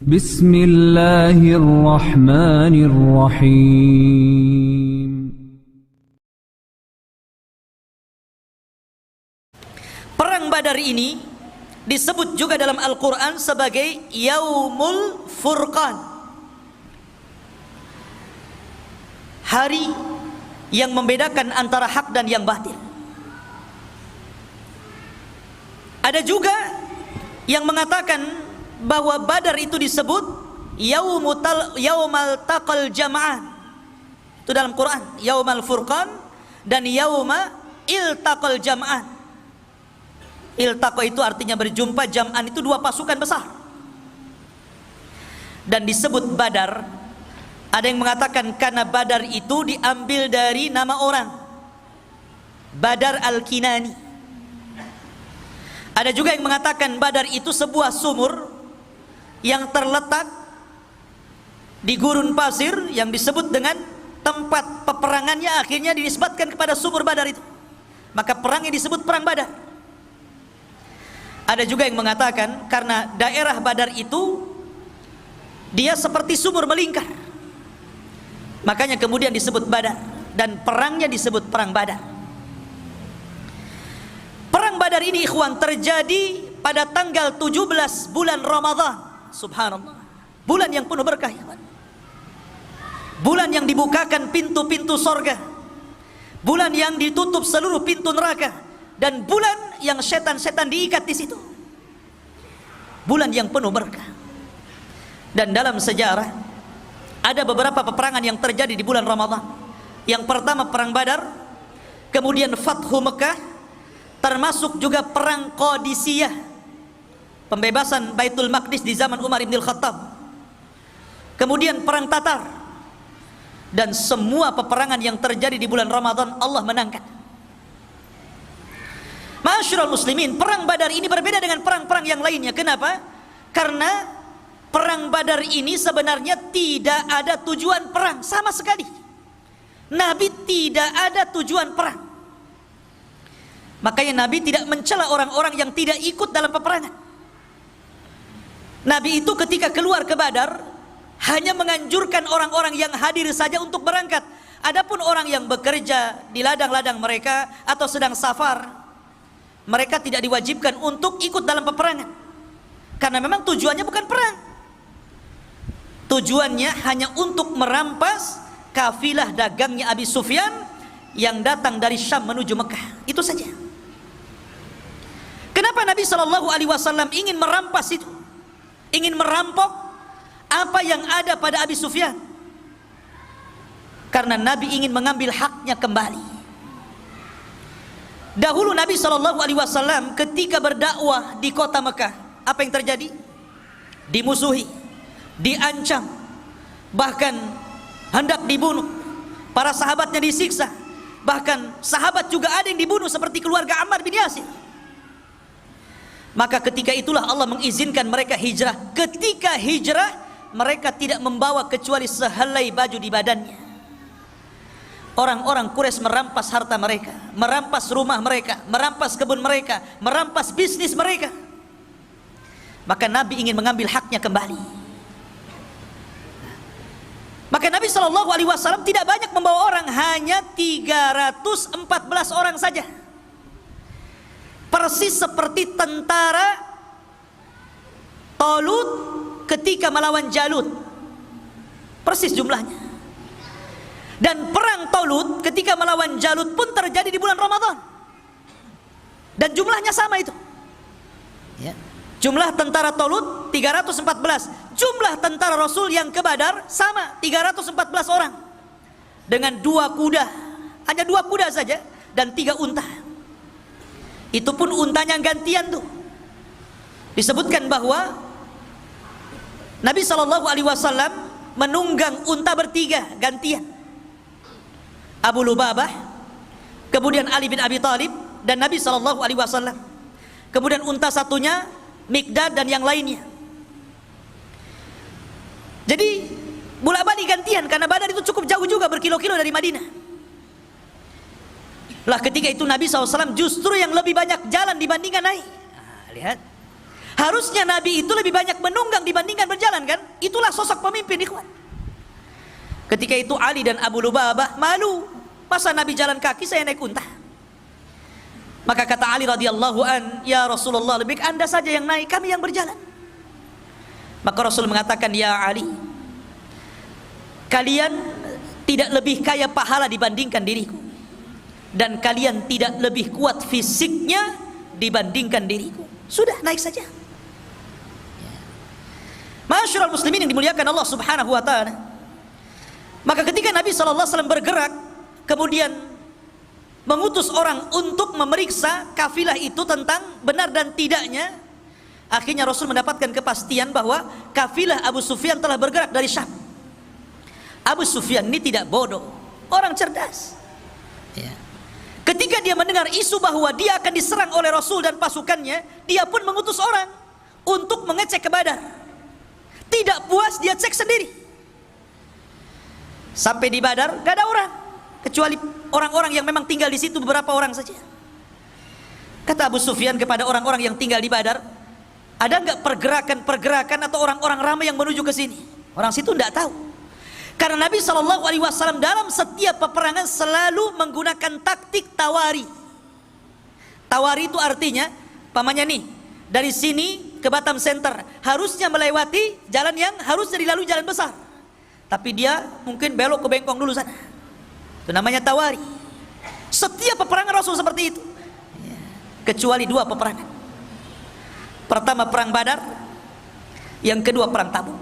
Bismillahirrahmanirrahim. Perang Badar ini disebut juga dalam Al-Quran sebagai Yaumul Furqan, hari yang membedakan antara hak dan yang batil. Ada juga yang mengatakan bahwa Badar itu disebut Yaumal Taqal Jama'an. Itu dalam Quran, Yaumal Furqan dan Yauma Iltaqal Jama'an. Iltaqa itu artinya berjumpa, jam'an itu dua pasukan besar. Dan disebut Badar, ada yang mengatakan karena Badar itu diambil dari nama orang, Badar Al-Kinani. Ada juga yang mengatakan Badar itu sebuah sumur yang terletak di gurun pasir yang disebut dengan tempat peperangannya, akhirnya dinisbatkan kepada sumur Badar itu. Maka perangnya disebut perang Badar. Ada juga yang mengatakan karena daerah Badar itu dia seperti sumur melingkar, makanya kemudian disebut Badar, dan perangnya disebut perang Badar. Perang Badar ini ikhwan terjadi pada tanggal 17 bulan Ramadan. Subhanallah, bulan yang penuh berkah ya, bulan yang dibukakan pintu-pintu sorga, bulan yang ditutup seluruh pintu neraka, dan bulan yang setan-setan diikat di situ. Bulan yang penuh berkah. Dan dalam sejarah ada beberapa peperangan yang terjadi di bulan Ramadan. Yang pertama perang Badar, kemudian Fathu Mekah, termasuk juga perang Qadisiyah, pembebasan Baitul Maqdis di zaman Umar ibn Khattab, kemudian perang Tatar, dan semua peperangan yang terjadi di bulan Ramadan Allah menangkan. Ma'asyiral muslimin, perang Badar ini berbeda dengan perang-perang yang lainnya. Kenapa? Karena perang Badar ini sebenarnya tidak ada tujuan perang sama sekali. Nabi tidak ada tujuan perang. Makanya Nabi tidak mencela orang-orang yang tidak ikut dalam peperangan. Nabi itu ketika keluar ke Badar hanya menganjurkan orang-orang yang hadir saja untuk berangkat. Adapun orang yang bekerja di ladang-ladang mereka atau sedang safar, mereka tidak diwajibkan untuk ikut dalam peperangan, karena memang tujuannya bukan perang. Tujuannya hanya untuk merampas kafilah dagangnya Abi Sufyan yang datang dari Syam menuju Mekah. Itu saja. Kenapa Nabi SAW ingin merampas itu, ingin merampok apa yang ada pada Abi Sufyan? Karena Nabi ingin mengambil haknya kembali. Dahulu Nabi SAW ketika berdakwah di kota Mekah, apa yang terjadi? Dimusuhi, diancam, bahkan hendak dibunuh. Para sahabatnya disiksa, bahkan sahabat juga ada yang dibunuh seperti keluarga Ammar bin Yasir. Maka ketika itulah Allah mengizinkan mereka hijrah. Ketika hijrah, mereka tidak membawa kecuali sehelai baju di badannya. Orang-orang Quraisy merampas harta mereka, merampas rumah mereka, merampas kebun mereka, merampas bisnis mereka. Maka Nabi ingin mengambil haknya kembali. Maka Nabi SAW tidak banyak membawa orang, hanya 314 orang saja. Persis seperti tentara Talut ketika melawan Jalut, persis jumlahnya. Dan perang Talut ketika melawan Jalut pun terjadi di bulan Ramadan, dan jumlahnya sama itu ya. Jumlah tentara Talut 314, jumlah tentara Rasul yang ke Badar sama 314 orang, dengan 2 kuda, hanya 2 kuda saja, dan 3 unta. Itu pun untanya gantian tuh. Disebutkan bahwa Nabi SAW menunggang unta bertiga gantian. Abu Lubabah, kemudian Ali bin Abi Thalib, dan Nabi SAW. Kemudian unta satunya Mikdad dan yang lainnya. Jadi bolak-balik gantian, karena Badar itu cukup jauh juga, berkilo-kilo dari Madinah. Lah ketika itu Nabi SAW justru yang lebih banyak jalan dibandingkan naik. Nah, lihat, Harusnya Nabi itu lebih banyak menunggang dibandingkan berjalan kan? Itulah sosok pemimpin, ikhwan. Ketika itu Ali dan Abu Lubabah malu. Masa Nabi jalan kaki, saya naik unta? Maka kata Ali radhiyallahu an, ya Rasulullah, lebih Anda saja yang naik, kami yang berjalan. Maka Rasul mengatakan, ya Ali, kalian tidak lebih kaya pahala dibandingkan diriku, dan kalian tidak lebih kuat fisiknya dibandingkan diriku. Sudah, naik saja. Ma'asyiral muslimin yang dimuliakan Allah Subhanahu wa taala. Maka ketika Nabi sallallahu alaihi wasallam bergerak, kemudian mengutus orang untuk memeriksa kafilah itu tentang benar dan tidaknya, akhirnya Rasul mendapatkan kepastian bahwa kafilah Abu Sufyan telah bergerak dari Syam. Abu Sufyan ini tidak bodoh, orang cerdas. Ketika dia mendengar isu bahwa dia akan diserang oleh Rasul dan pasukannya, dia pun mengutus orang untuk mengecek ke Badar. Tidak puas, dia cek sendiri. Sampai di Badar gak ada orang, kecuali orang-orang yang memang tinggal di situ, beberapa orang saja. Kata Abu Sufyan kepada orang-orang yang tinggal di Badar, ada nggak pergerakan atau orang-orang ramai yang menuju ke sini? Orang situ tidak tahu. Karena Nabi SAW dalam setiap peperangan selalu menggunakan taktik tawari. Tawari itu artinya, pamannya nih, dari sini ke Batam Center harusnya melewati jalan yang harusnya dilalui jalan besar, tapi dia mungkin belok ke Bengkong dulu sana. Itu namanya tawari. Setiap peperangan Rasul seperti itu, kecuali dua peperangan. Pertama perang Badar, yang kedua perang Tabuk.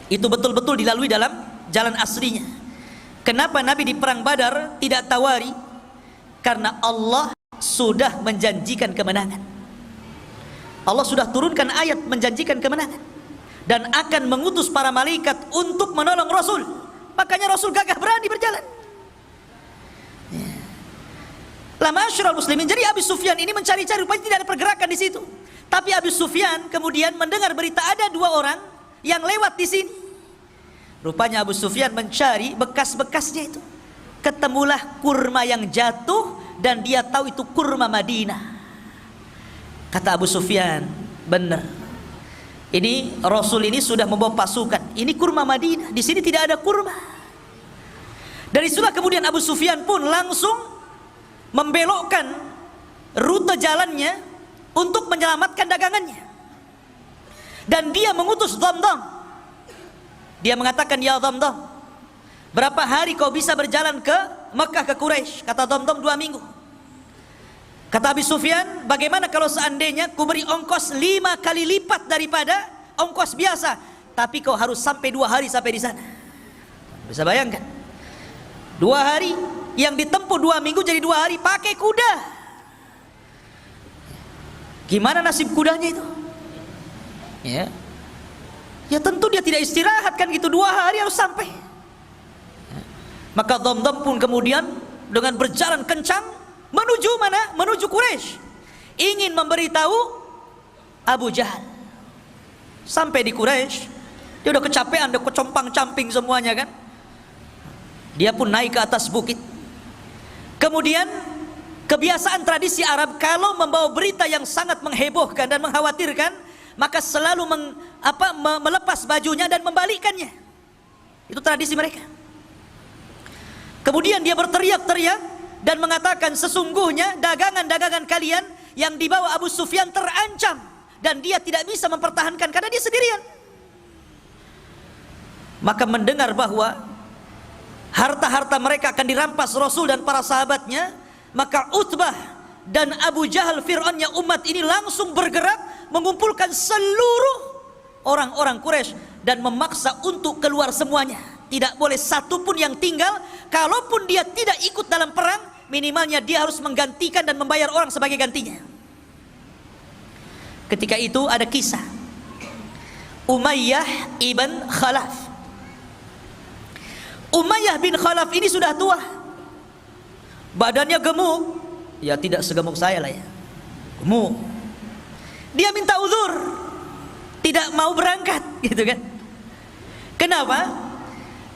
Itu betul-betul dilalui dalam jalan aslinya. Kenapa Nabi di perang Badar tidak tawari? Karena Allah sudah menjanjikan kemenangan. Allah sudah turunkan ayat menjanjikan kemenangan dan akan mengutus para malaikat untuk menolong Rasul. Makanya Rasul gagah berani berjalan. Lah ma'asyiral muslimin, jadi Abu Sufyan ini mencari-cari, rupanya tidak ada pergerakan di situ. Tapi Abu Sufyan kemudian mendengar berita ada dua orang yang lewat di sini. Rupanya Abu Sufyan mencari bekas-bekasnya itu. Ketemulah kurma yang jatuh dan dia tahu itu kurma Madinah. Kata Abu Sufyan, benar. Ini Rasul ini sudah membawa pasukan. Ini kurma Madinah, di sini tidak ada kurma. Dari situlah kemudian Abu Sufyan pun langsung membelokkan rute jalannya untuk menyelamatkan dagangannya. Dan dia mengutus Dhamdham. Dia mengatakan, ya Dhamdham, berapa hari kau bisa berjalan ke Mekah, ke Quraisy? Kata Dhamdham, 2 minggu. Kata Abu Sufyan, bagaimana kalau seandainya ku beri ongkos 5 kali lipat daripada ongkos biasa, tapi kau harus sampai 2 hari sampai di sana. Bisa bayangkan, 2 hari yang ditempuh 2 minggu jadi 2 hari pakai kuda. Gimana nasib kudanya itu? Ya tentu dia tidak istirahat kan gitu, 2 hari harus sampai. Maka Dhamdham pun kemudian dengan berjalan kencang menuju mana? Menuju Quraisy, ingin memberitahu Abu Jahal. Sampai di Quraisy, dia udah kecapean, udah kecompang-camping semuanya kan. Dia pun naik ke atas bukit. Kemudian kebiasaan tradisi Arab, kalau membawa berita yang sangat menghebohkan dan mengkhawatirkan, maka selalu melepas bajunya dan membalikkannya. Itu tradisi mereka. Kemudian dia berteriak-teriak dan mengatakan, sesungguhnya dagangan-dagangan kalian yang dibawa Abu Sufyan terancam dan dia tidak bisa mempertahankan karena dia sendirian. Maka mendengar bahwa harta-harta mereka akan dirampas Rasul dan para sahabatnya, maka Utbah dan Abu Jahal, Fir'aunnya umat ini, langsung bergerak mengumpulkan seluruh orang-orang Quraisy dan memaksa untuk keluar semuanya. Tidak boleh satu pun yang tinggal. Kalaupun dia tidak ikut dalam perang, minimalnya dia harus menggantikan dan membayar orang sebagai gantinya. Ketika itu ada kisah Umayyah ibn Khalaf. Umayyah bin Khalaf ini sudah tua, badannya gemuk. Ya tidak segemuk saya lah ya, gemuk. Dia minta uzur, tidak mau berangkat gitu kan. Kenapa?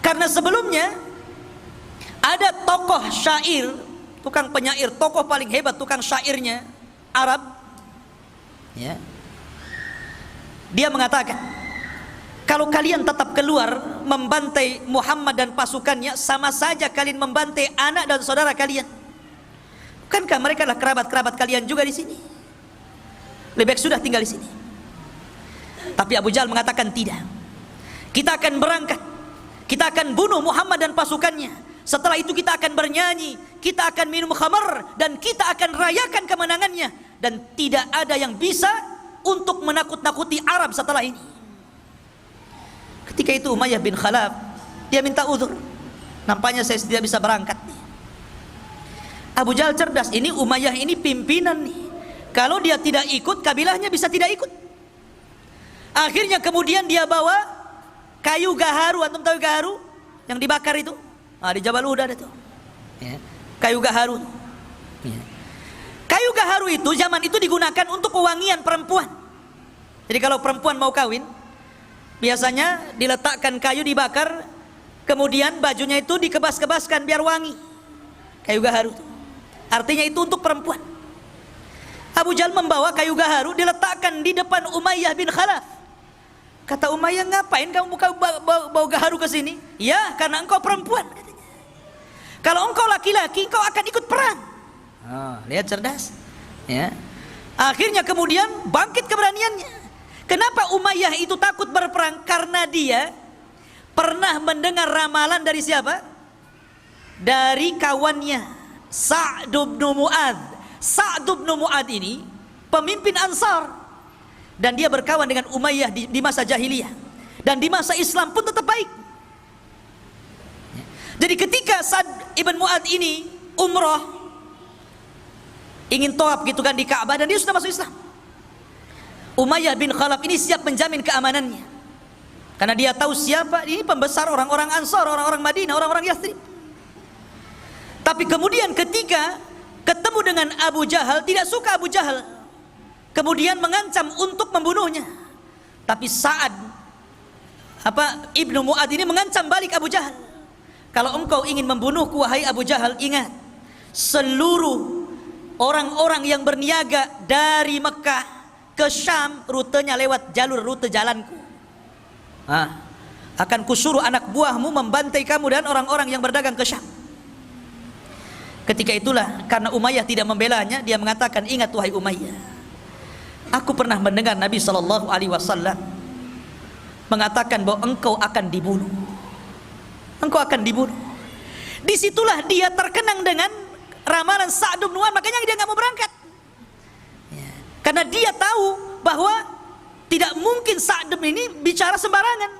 Karena sebelumnya ada tokoh syair, tukang penyair, tokoh paling hebat, tukang syairnya Arab ya. Dia mengatakan, kalau kalian tetap keluar membantai Muhammad dan pasukannya, sama saja kalian membantai anak dan saudara kalian. Bukankah mereka adalah kerabat-kerabat kalian juga di sini? Lebih baik sudah tinggal di sini. Tapi Abu Jahal mengatakan tidak. Kita akan berangkat, kita akan bunuh Muhammad dan pasukannya. Setelah itu kita akan bernyanyi, kita akan minum khamar, dan kita akan rayakan kemenangannya. Dan tidak ada yang bisa untuk menakut-nakuti Arab setelah ini. Ketika itu Umayyah bin Khalaf, dia minta uzur. Nampaknya saya tidak bisa berangkat nih. Abu Jahal cerdas, ini Umayyah ini pimpinan nih. Kalau dia tidak ikut, kabilahnya bisa tidak ikut. Akhirnya kemudian dia bawa kayu gaharu. Antum tahu gaharu? Yang dibakar itu? Di Jabal Uhud ada itu. Ya. Kayu gaharu. Ya. Kayu gaharu itu zaman itu digunakan untuk pewangian perempuan. Jadi kalau perempuan mau kawin, biasanya diletakkan kayu dibakar, kemudian bajunya itu dikebas-kebaskan biar wangi. Kayu gaharu itu. Artinya itu untuk perempuan. Abu Jahal membawa kayu gaharu, diletakkan di depan Umayyah bin Khalaf. Kata Umayyah, ngapain kamu bawa gaharu ke sini? Ya, karena engkau perempuan, katanya. Kalau engkau laki-laki, engkau akan ikut perang. Lihat cerdas. Ya. Akhirnya kemudian bangkit keberaniannya. Kenapa Umayyah itu takut berperang? Karena dia pernah mendengar ramalan dari siapa? Dari kawannya, Sa'd bin Mu'adz. Sa'd bin Mu'adz ini pemimpin Ansar, dan dia berkawan dengan Umayyah di masa jahiliyah, dan di masa Islam pun tetap baik. Jadi ketika Sa'd ibn Mu'adz ini umrah, ingin tawaf gitu kan di Ka'bah, dan dia sudah masuk Islam, Umayyah bin Khalaf ini siap menjamin keamanannya, karena dia tahu siapa ini pembesar orang-orang Ansar, orang-orang Madinah, orang-orang Yathrib. Tapi kemudian ketika ketemu dengan Abu Jahal, tidak suka Abu Jahal, kemudian mengancam untuk membunuhnya. Tapi Sa'ad Ibnu Mu'adz ini mengancam balik Abu Jahal, kalau engkau ingin membunuhku wahai Abu Jahal, ingat, seluruh orang-orang yang berniaga dari Mekah ke Syam, rutenya lewat jalur rute jalanku. Akan kusuruh anak buahmu membantai kamu dan orang-orang yang berdagang ke Syam. Ketika itulah, karena Umayyah tidak membelanya, dia mengatakan, ingat wahai Umayyah, aku pernah mendengar Nabi SAW mengatakan bahwa engkau akan dibunuh. Engkau akan dibunuh. Disitulah dia terkenang dengan ramalan Sa'd bin Mu'adz, makanya dia nggak mau berangkat. Karena dia tahu bahwa tidak mungkin Sa'd ini bicara sembarangan.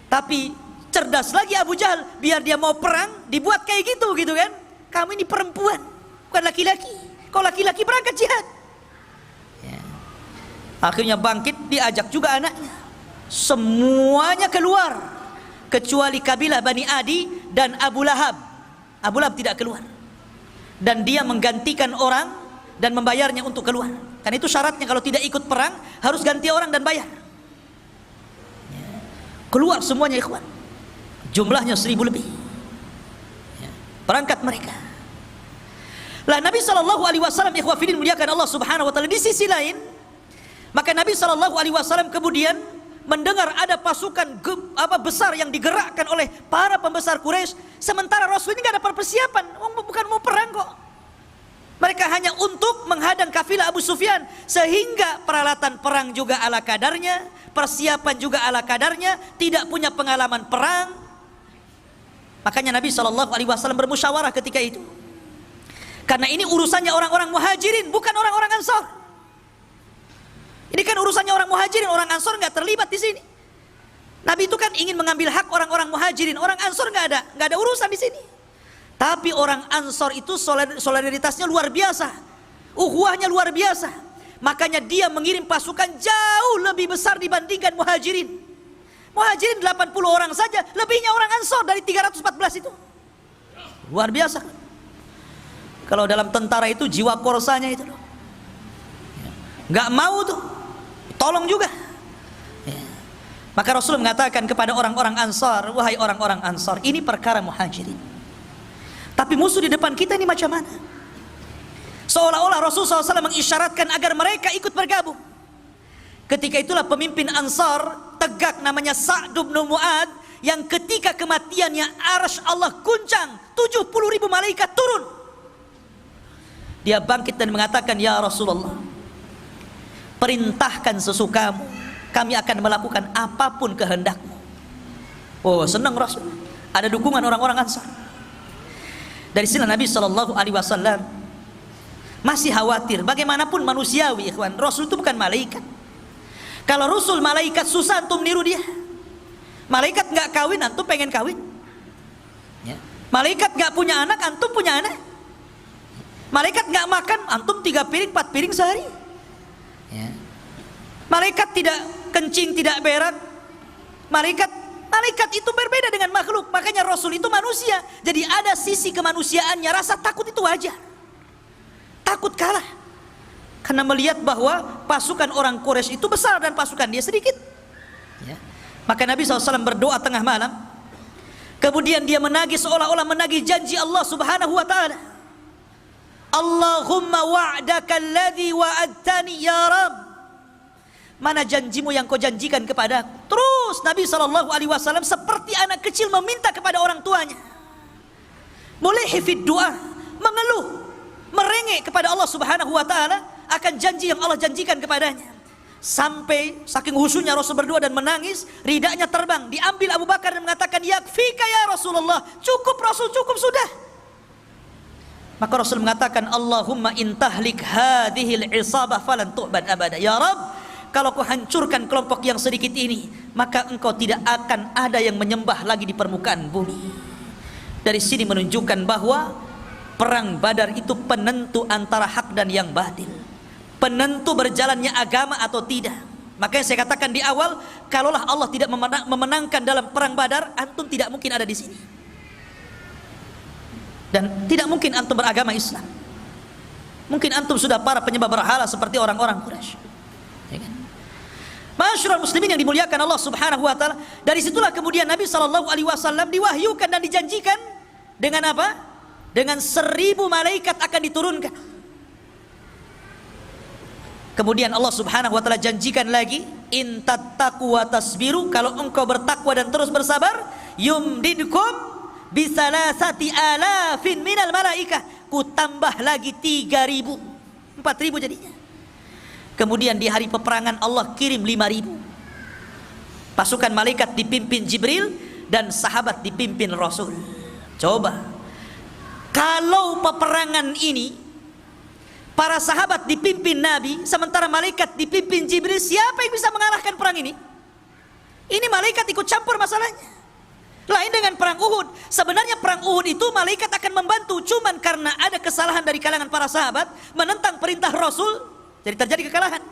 Tapi cerdas lagi Abu Jahal, biar dia mau perang dibuat kayak gitu kan. Kamu ini perempuan, bukan laki-laki. Kau laki-laki berangkat jihad. Akhirnya bangkit, diajak juga anaknya. Semuanya keluar, kecuali kabilah Bani Adi dan Abu Lahab. Abu Lahab tidak keluar, dan dia menggantikan orang dan membayarnya untuk keluar. Karena itu syaratnya, kalau tidak ikut perang harus ganti orang dan bayar. Keluar semuanya ikhwan, jumlahnya 1000 lebih. Berangkat mereka. Lah Nabi SAW, ikhwah fillah muliakan Allah Subhanahu wa taala, di sisi lain, maka Nabi SAW kemudian mendengar ada pasukan besar yang digerakkan oleh para pembesar Quraisy, sementara Rasul ini nggak ada persiapan, bukan mau perang kok. Mereka hanya untuk menghadang kafilah Abu Sufyan, sehingga peralatan perang juga ala kadarnya, persiapan juga ala kadarnya, tidak punya pengalaman perang. Makanya Nabi SAW bermusyawarah ketika itu, karena ini urusannya orang-orang muhajirin, bukan orang-orang Ansar. Ini kan urusannya orang muhajirin, orang Ansar nggak terlibat di sini. Nabi itu kan ingin mengambil hak orang-orang muhajirin, orang Ansar nggak ada urusan di sini. Tapi orang Ansar itu solidaritasnya luar biasa, ukhuwahnya luar biasa. Makanya dia mengirim pasukan jauh lebih besar dibandingkan muhajirin. Muhajirin 80 orang saja, lebihnya orang Ansar dari 314 itu. Luar biasa. Kalau dalam tentara itu jiwa korsanya itu loh, nggak mau tuh tolong juga. Maka Rasul mengatakan kepada orang-orang Ansar, wahai orang-orang Ansar, ini perkara muhajirin, tapi musuh di depan kita ini macam mana? Seolah-olah Rasul SAW mengisyaratkan agar mereka ikut bergabung. Ketika itulah pemimpin Ansar tegak namanya Sa'd bin Mu'adz, yang ketika kematiannya arsy Allah guncang, 70.000 malaikat turun. Dia bangkit dan mengatakan, ya Rasulullah, perintahkan sesukamu, kami akan melakukan apapun kehendakmu. Oh, senang Rasul, ada dukungan orang-orang Ansar. Dari sini Nabi SAW masih khawatir. Bagaimanapun manusiawi, ikhwan, Rasul itu bukan malaikat. Kalau Rasul malaikat, susah antum niru dia. Malaikat nggak kawin, antum pengen kawin. Ya. Malaikat nggak punya anak, antum punya anak. Malaikat nggak makan, antum 3 piring 4 piring sehari. Ya. Malaikat tidak kencing, tidak berak. Malaikat itu berbeda dengan makhluk. Makanya Rasul itu manusia. Jadi ada sisi kemanusiaannya. Rasa takut itu wajar. Takut kalah. Karena melihat bahwa pasukan orang Quraisy itu besar dan pasukan dia sedikit. Ya. Maka Nabi SAW berdoa tengah malam. Kemudian dia menagih, seolah-olah menagih janji Allah Subhanahu wa ta'ala. Allahumma wa'daka alladhi wa'adtani ya Rabb. Mana janjimu yang kau janjikan kepada aku? Terus Nabi SAW seperti anak kecil meminta kepada orang tuanya. Boleh hifid doa, mengeluh, merengek kepada Allah Subhanahu wa ta'ala akan janji yang Allah janjikan kepadanya. Sampai saking khusyuknya Rasul berdoa dan menangis, ridanya terbang, diambil Abu Bakar dan mengatakan, yakfika ya Rasulullah, cukup Rasul, cukup sudah. Maka Rasul mengatakan, Allahumma intahlik hadhil isabah falan tu'bad abada. Ya Rabb, kalau kau hancurkan kelompok yang sedikit ini, maka engkau tidak akan ada yang menyembah lagi di permukaan bumi. Dari sini menunjukkan bahwa perang Badar itu penentu antara hak dan yang batil, penentu berjalannya agama atau tidak. Makanya saya katakan di awal, kalaulah Allah tidak memenangkan dalam perang Badar, antum tidak mungkin ada di sini. Dan tidak mungkin antum beragama Islam. Mungkin antum sudah para penyembah berhala seperti orang-orang Quraisy. Ya kan? Masyarul muslimin yang dimuliakan Allah Subhanahu wa taala. Dari situlah kemudian Nabi SAW diwahyukan dan dijanjikan dengan apa? Dengan 1000 malaikat akan diturunkan. Kemudian Allah Subhanahu wa taala janjikan lagi, in tattaqu wa tasbiru, kalau engkau bertakwa dan terus bersabar, yumdidkum bisalasati alafin minal malaikah, ku tambah lagi 3.000, 4.000 jadinya. Kemudian di hari peperangan Allah kirim 5.000 pasukan malaikat dipimpin Jibril dan sahabat dipimpin Rasul. Coba kalau peperangan ini para sahabat dipimpin Nabi, sementara malaikat dipimpin Jibril, siapa yang bisa mengalahkan perang ini? Ini malaikat ikut campur masalahnya. Lain dengan perang Uhud. Sebenarnya perang Uhud itu malaikat akan membantu, cuman karena ada kesalahan dari kalangan para sahabat menentang perintah Rasul, jadi terjadi kekalahan.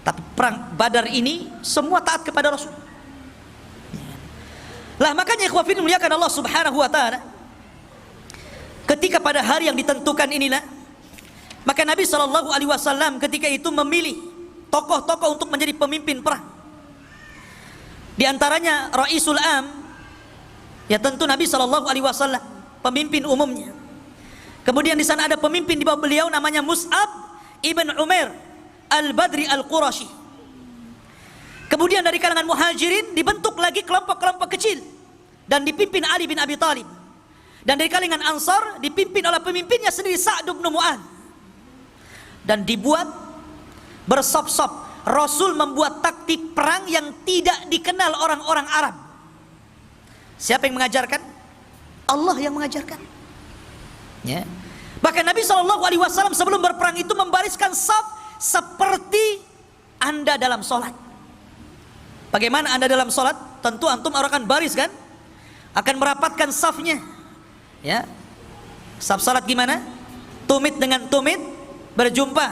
Tapi perang Badar ini semua taat kepada Rasul. Lah makanya ikhwah fillah muliakan Allah Subhanahu wa taala, ketika pada hari yang ditentukan inilah, maka Nabi SAW ketika itu memilih tokoh-tokoh untuk menjadi pemimpin perang. Di antaranya Raisul Am, ya tentu Nabi SAW, pemimpin umumnya. Kemudian di sana ada pemimpin di bawah beliau namanya Mus'ab ibn Umair al-Badri al-Qurashi. Kemudian dari kalangan muhajirin dibentuk lagi kelompok-kelompok kecil dan dipimpin Ali bin Abi Thalib. Dan dari kalangan Ansar dipimpin oleh pemimpinnya sendiri Sa'd bin Mu'adz. Dan dibuat bersop-sop. Rasul membuat taktik perang yang tidak dikenal orang-orang Arab. Siapa yang mengajarkan? Allah yang mengajarkan. Ya. Bahkan Nabi SAW sebelum berperang itu membariskan saf seperti Anda dalam sholat. Bagaimana Anda dalam sholat? Tentu antum akan baris kan? Akan merapatkan safnya. Ya. Saf sholat gimana? Tumit dengan tumit berjumpa,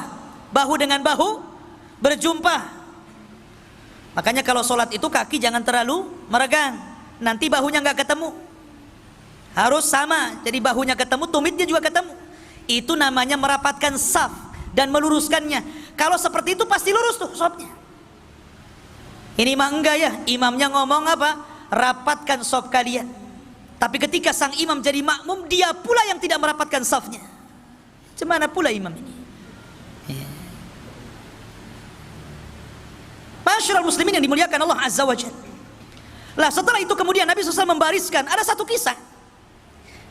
bahu dengan bahu berjumpa. Makanya kalau sholat itu kaki jangan terlalu meregang, nanti bahunya nggak ketemu. Harus sama, jadi bahunya ketemu, tumitnya juga ketemu. Itu namanya merapatkan saf dan meluruskannya. Kalau seperti itu pasti lurus tuh safnya. Ini mah enggak ya, imamnya ngomong apa? Rapatkan saf kalian. Tapi ketika sang imam jadi makmum, dia pula yang tidak merapatkan safnya. Cemana pula imam ini? Ma'asyiral muslimin yang dimuliakan Allah Azza wa Jalla. Lah setelah itu kemudian Nabi SAW membariskan, ada satu kisah.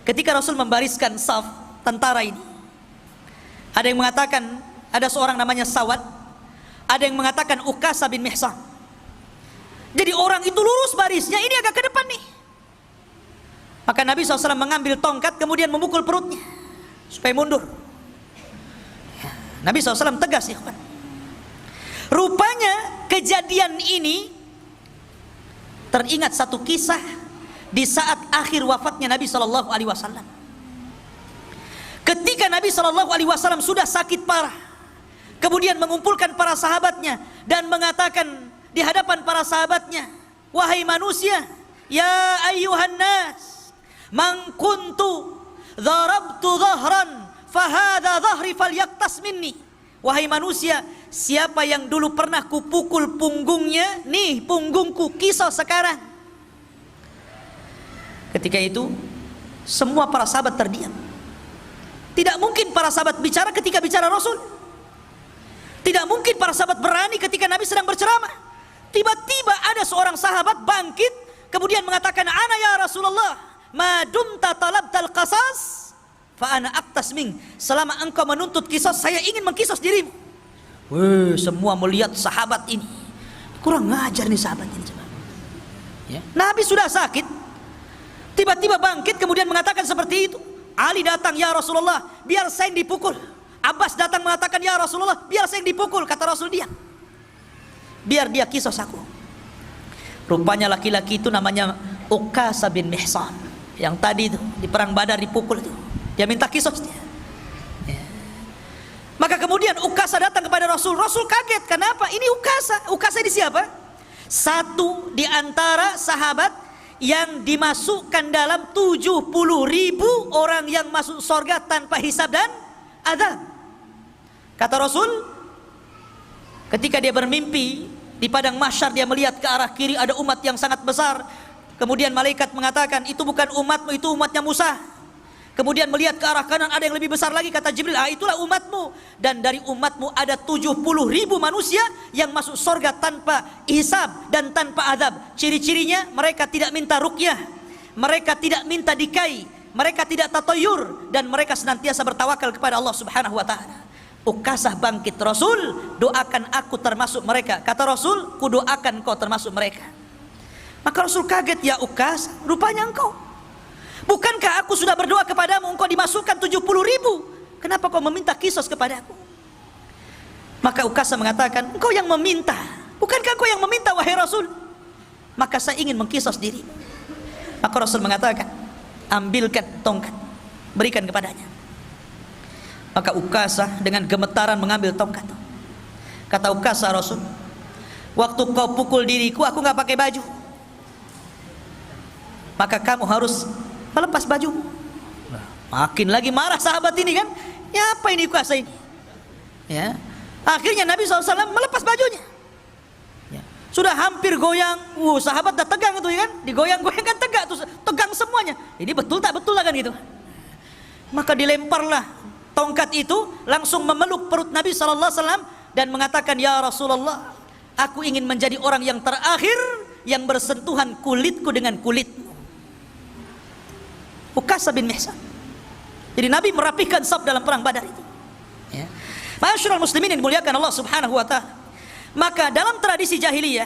Ketika Rasul membariskan saf tentara ini, ada yang mengatakan ada seorang namanya Sawad, ada yang mengatakan Ukasha bin Mihsan. Jadi orang itu lurus barisnya, ini agak ke depan nih. Maka Nabi SAW mengambil tongkat kemudian memukul perutnya supaya mundur. Nabi SAW tegas, ikhwan. Rupanya kejadian ini teringat satu kisah di saat akhir wafatnya Nabi SAW. Ketika Nabi SAW sudah sakit parah, kemudian mengumpulkan para sahabatnya dan mengatakan di hadapan para sahabatnya, wahai manusia, ya ayyuhan nas, man kuntu dharabtu dhahran fahadha dhahri falyaktas minni. Wahai manusia, siapa yang dulu pernah kupukul punggungnya, nih punggungku, kisah sekarang. Ketika itu semua para sahabat terdiam. Tidak mungkin para sahabat bicara ketika bicara Rasul. Tidak mungkin para sahabat berani ketika Nabi sedang berceramah. Tiba-tiba ada seorang sahabat bangkit kemudian mengatakan, ana ya Rasulullah, ma dumta talabtal qasas fa ana aqtas ming. Selama engkau menuntut kisah, saya ingin mengkisas dirimu. Wih, semua melihat sahabat ini. Kurang ngajar nih sahabat ini. Ya. Nabi sudah sakit, tiba-tiba bangkit kemudian mengatakan seperti itu. Ali datang, ya Rasulullah, biar saya yang dipukul. Abbas datang mengatakan, ya Rasulullah, biar saya yang dipukul. Kata Rasul, diam, biar dia kisos aku. Rupanya laki-laki itu namanya Ukasha bin Mihsan, yang tadi itu di perang Badar dipukul itu. Dia minta kisos dia. Ya. Maka kemudian Ukasha datang kepada Rasul. Rasul kaget, kenapa? Ini Ukasha. Ukasha ini siapa? Satu di antara sahabat yang dimasukkan dalam 70.000 orang yang masuk surga tanpa hisab dan azab. Kata Rasul, ketika dia bermimpi di padang mahsyar, dia melihat ke arah kiri ada umat yang sangat besar. Kemudian malaikat mengatakan, itu bukan umatmu, itu umatnya Musa. Kemudian melihat ke arah kanan ada yang lebih besar lagi, kata Jibril, itulah umatmu. Dan dari umatmu ada 70.000 manusia yang masuk surga tanpa hisab dan tanpa azab. Ciri-cirinya, mereka tidak minta ruqyah, mereka tidak minta dikai, mereka tidak tatayur, dan mereka senantiasa bertawakal kepada Allah Subhanahu wa ta'ala. Ukasha bangkit, Rasul, doakan aku termasuk mereka. Kata Rasul, ku doakan kau termasuk mereka. Maka Rasul kaget, ya Ukasha, rupanya engkau. Bukankah aku sudah berdoa kepadamu, engkau dimasukkan 70.000? Kenapa kau meminta kisos kepadaku? Maka Ukasha mengatakan, engkau yang meminta. Bukankah engkau yang meminta, wahai Rasul? Maka saya ingin mengkisos diri. Maka Rasul mengatakan, ambilkan tongkat, berikan kepadanya. Maka Ukasha dengan gemetaran mengambil tongkat. Kata Ukasha, Rasul, waktu kau pukul diriku, aku nggak pakai baju. Maka kamu harus melepas baju. Makin lagi marah sahabat ini kan. Ya apa ini Ukasha ini? Ya. Akhirnya Nabi SAW melepas bajunya. Ya. Sudah hampir goyang. Sahabat dah tegang itu ya kan. Digoyang-goyang kan tegak tuh, tegang semuanya. Ini betul tak betul lah kan gitu. Maka dilemparlah tongkat itu langsung memeluk perut Nabi SAW dan mengatakan, ya Rasulullah, aku ingin menjadi orang yang terakhir yang bersentuhan kulitku dengan kulitmu. Ukasha bin Mihsan. Jadi Nabi merapihkan saf dalam perang Badar itu. Ya. Ma'asyiral muslimin yang dimuliakan Allah Subhanahu wa ta'ala. Maka dalam tradisi jahiliyah,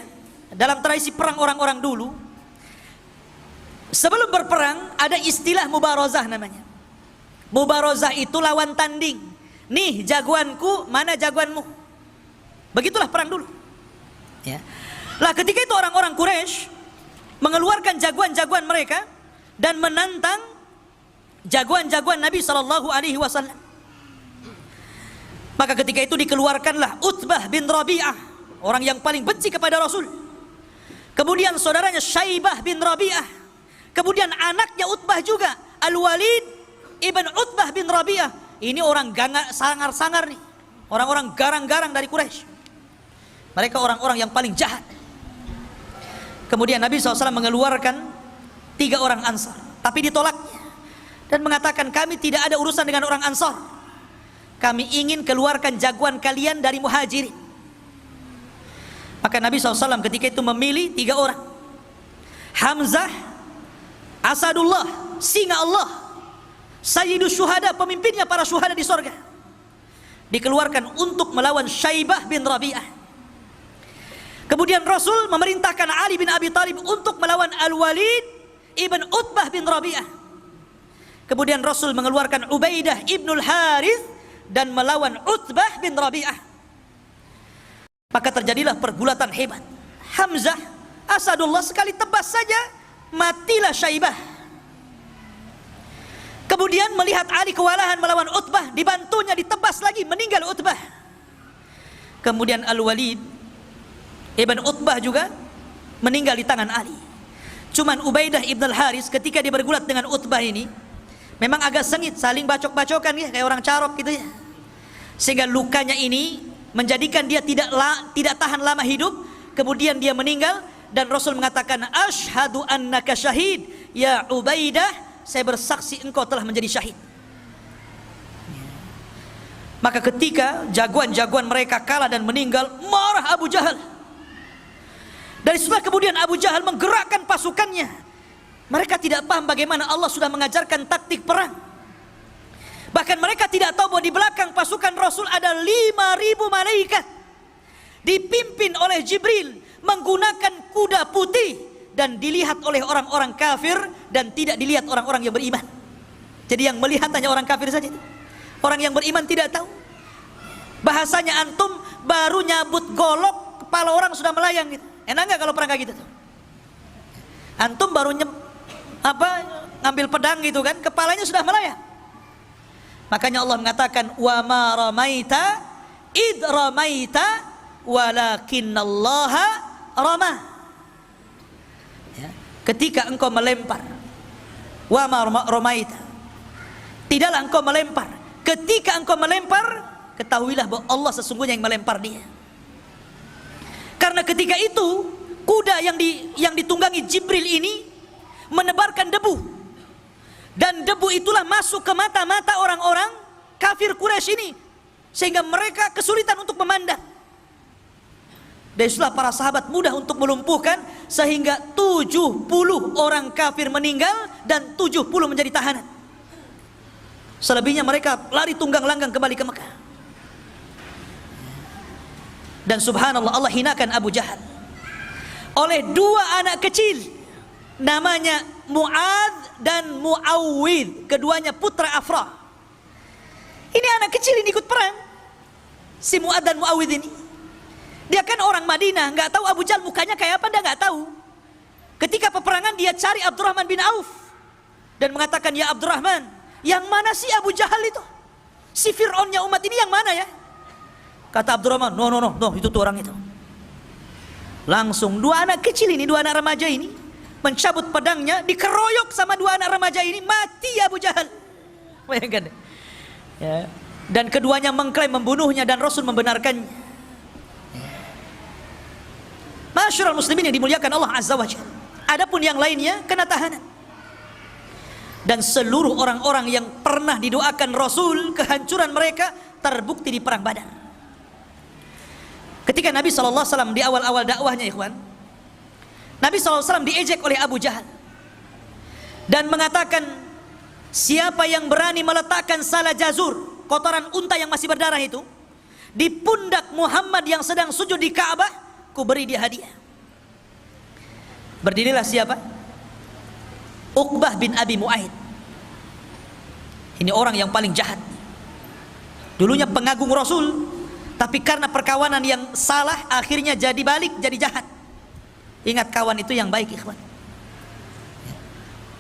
dalam tradisi perang orang-orang dulu, sebelum berperang ada istilah mubarazah namanya. Mubarazah itu lawan tanding. Nih jagoanku, mana jagoanmu. Begitulah perang dulu. Ya. Lah ketika itu orang-orang Quraisy mengeluarkan jagoan-jagoan mereka dan menantang jagoan-jagoan Nabi SAW. Maka ketika itu dikeluarkanlah Utbah bin Rabi'ah, orang yang paling benci kepada Rasul. Kemudian saudaranya Syaibah bin Rabi'ah. Kemudian anaknya Utbah juga, Al-Walid ibn Utbah bin Rabi'ah. Ini orang sangar-sangar nih, orang-orang garang-garang dari Quraisy. Mereka orang-orang yang paling jahat. Kemudian Nabi SAW mengeluarkan 3 orang Ansar, tapi ditolaknya dan mengatakan, kami tidak ada urusan dengan orang Ansar. Kami ingin keluarkan jagoan kalian dari Muhajirin. Maka Nabi SAW ketika itu memilih 3 orang. Hamzah, Asadullah, singa Allah, Sayyidus Syuhada, pemimpinnya para syuhada di sorga, dikeluarkan untuk melawan Syaibah bin Rabi'ah. Kemudian Rasul memerintahkan Ali bin Abi Thalib untuk melawan Al-Walid ibn Utbah bin Rabi'ah. Kemudian Rasul mengeluarkan Ubaidah ibnul Harith dan melawan Utbah bin Rabi'ah. Maka terjadilah pergulatan hebat. Hamzah, Asadullah, sekali tebas saja matilah Syaibah. Kemudian melihat Ali kewalahan melawan Utbah, dibantunya ditebas lagi, meninggal Utbah. Kemudian Al-Walid ibn Utbah juga meninggal di tangan Ali. Cuman Ubaidah ibn al-Haris ketika dia bergulat dengan Utbah ini memang agak sengit, saling bacok-bacokan ya, kayak orang carok gitu ya. Sehingga lukanya ini menjadikan dia tidak tahan lama hidup. Kemudian dia meninggal dan Rasul mengatakan, asyhadu annaka syahid ya Ubaidah, saya bersaksi engkau telah menjadi syahid. Maka ketika jagoan-jagoan mereka kalah dan meninggal, marah Abu Jahal. Dari setelah kemudian Abu Jahal menggerakkan pasukannya. Mereka tidak paham bagaimana Allah sudah mengajarkan taktik perang. Bahkan mereka tidak tahu bahwa di belakang pasukan Rasul ada 5.000 malaikat dipimpin oleh Jibril menggunakan kuda putih dan dilihat oleh orang-orang kafir dan tidak dilihat orang-orang yang beriman. Jadi yang melihat hanya orang kafir saja. Orang yang beriman tidak tahu. Bahasanya antum baru nyabut golok, kepala orang sudah melayang gitu. Enak nggak kalau perang kayak gitu tuh? Antum baru ngambil pedang gitu kan, kepalanya sudah melayang. Makanya Allah mengatakan, wa ma ramaita id ramaita walakinallaha rama. Ya, ketika engkau melempar, wa ma ramaita, tidaklah engkau melempar. Ketika engkau melempar, ketahuilah bahwa Allah sesungguhnya yang melempar dia. Karena ketika itu kuda yang ditunggangi Jibril ini menebarkan debu, dan debu itulah masuk ke mata-mata orang-orang kafir Quraisy ini sehingga mereka kesulitan untuk memandang. Dan itulah para sahabat mudah untuk melumpuhkan sehingga 70 orang kafir meninggal dan 70 menjadi tahanan. Selebihnya mereka lari tunggang langgang kembali ke Mekah. Dan subhanallah, Allah hinakan Abu Jahal oleh 2 anak kecil namanya Mu'adz dan Mu'awwidh, keduanya putra Afra. Ini anak kecil ini ikut perang, si Mu'adz dan Mu'awwidh ini. Dia kan orang Madinah, nggak tahu Abu Jahal mukanya kayak apa, dia nggak tahu. Ketika peperangan dia cari Abdurrahman bin Auf dan mengatakan, ya Abdurrahman, yang mana sih Abu Jahal itu? Si Fir'aunnya umat ini yang mana ya? Kata Abdurrahman, no, itu tuh orang itu. Langsung 2 anak kecil ini, 2 anak remaja ini mencabut pedangnya, dikeroyok sama 2 anak remaja ini, mati Abu Jahal. Bayangkan ya. Dan keduanya mengklaim membunuhnya dan Rasul membenarkannya. Masyarul muslimin yang dimuliakan Allah Azza wa Jalla. Adapun yang lainnya kena tahanan. Dan seluruh orang-orang yang pernah didoakan Rasul kehancuran mereka terbukti di perang Badar. Ketika Nabi SAW di awal-awal dakwahnya, ikhwan, Nabi SAW diejek oleh Abu Jahal dan mengatakan, siapa yang berani meletakkan salah jazur, kotoran unta yang masih berdarah itu, di pundak Muhammad yang sedang sujud di Ka'bah, ku beri dia hadiah. Berdirilah siapa? Uqbah bin Abi Mu'aid. Ini orang yang paling jahat. Dulunya pengagung Rasul, tapi karena perkawanan yang salah akhirnya jadi balik, jadi jahat. Ingat, kawan itu yang baik, ikhwan.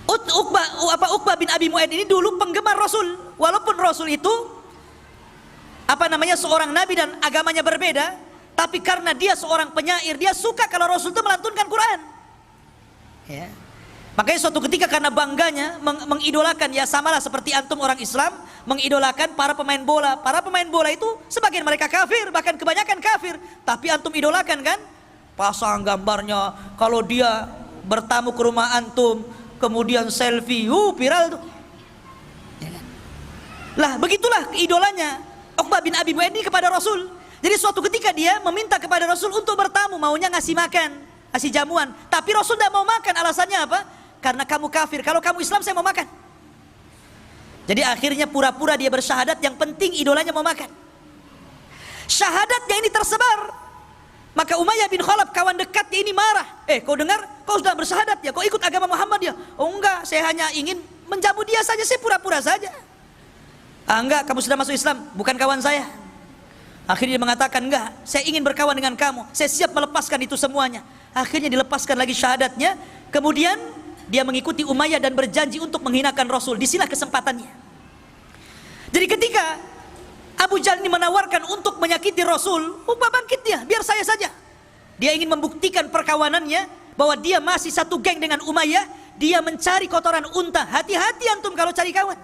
Uqbah bin Abi Mu'aid ini dulu penggemar Rasul. Walaupun Rasul itu seorang nabi dan agamanya berbeda, tapi karena dia seorang penyair, dia suka kalau Rasul itu melantunkan Quran. Ya. Makanya suatu ketika karena bangganya mengidolakan, ya samalah seperti antum orang Islam mengidolakan para pemain bola. Para pemain bola itu sebagian mereka kafir, bahkan kebanyakan kafir, tapi antum idolakan kan? Pasang gambarnya, kalau dia bertamu ke rumah antum, kemudian selfie, viral tuh. Ya kan? Lah begitulah idolanya Uqbah bin Abi Mu'aid ini kepada Rasul. Jadi suatu ketika dia meminta kepada Rasul untuk bertamu, maunya ngasih makan, ngasih jamuan. Tapi Rasul tidak mau makan, alasannya apa? Karena kamu kafir, kalau kamu Islam saya mau makan. Jadi akhirnya pura-pura dia bersyahadat, yang penting idolanya mau makan. Syahadatnya ini tersebar. Maka Umayyah bin Khalaf, kawan dekatnya ini marah. Kau dengar, kau sudah bersyahadat ya, kau ikut agama Muhammad ya? Oh enggak, saya hanya ingin menjamu dia saja, saya pura-pura saja. Enggak, kamu sudah masuk Islam, bukan kawan saya. Akhirnya dia mengatakan, enggak, saya ingin berkawan dengan kamu, saya siap melepaskan itu semuanya. Akhirnya dilepaskan lagi syahadatnya. Kemudian dia mengikuti Umayyah dan berjanji untuk menghinakan Rasul. Disinilah kesempatannya. Jadi ketika Abu Jahal ini menawarkan untuk menyakiti Rasul, bangkit dia, biar saya saja. Dia ingin membuktikan perkawanannya, bahwa dia masih satu geng dengan Umayyah. Dia mencari kotoran unta. Hati-hati antum kalau cari kawan,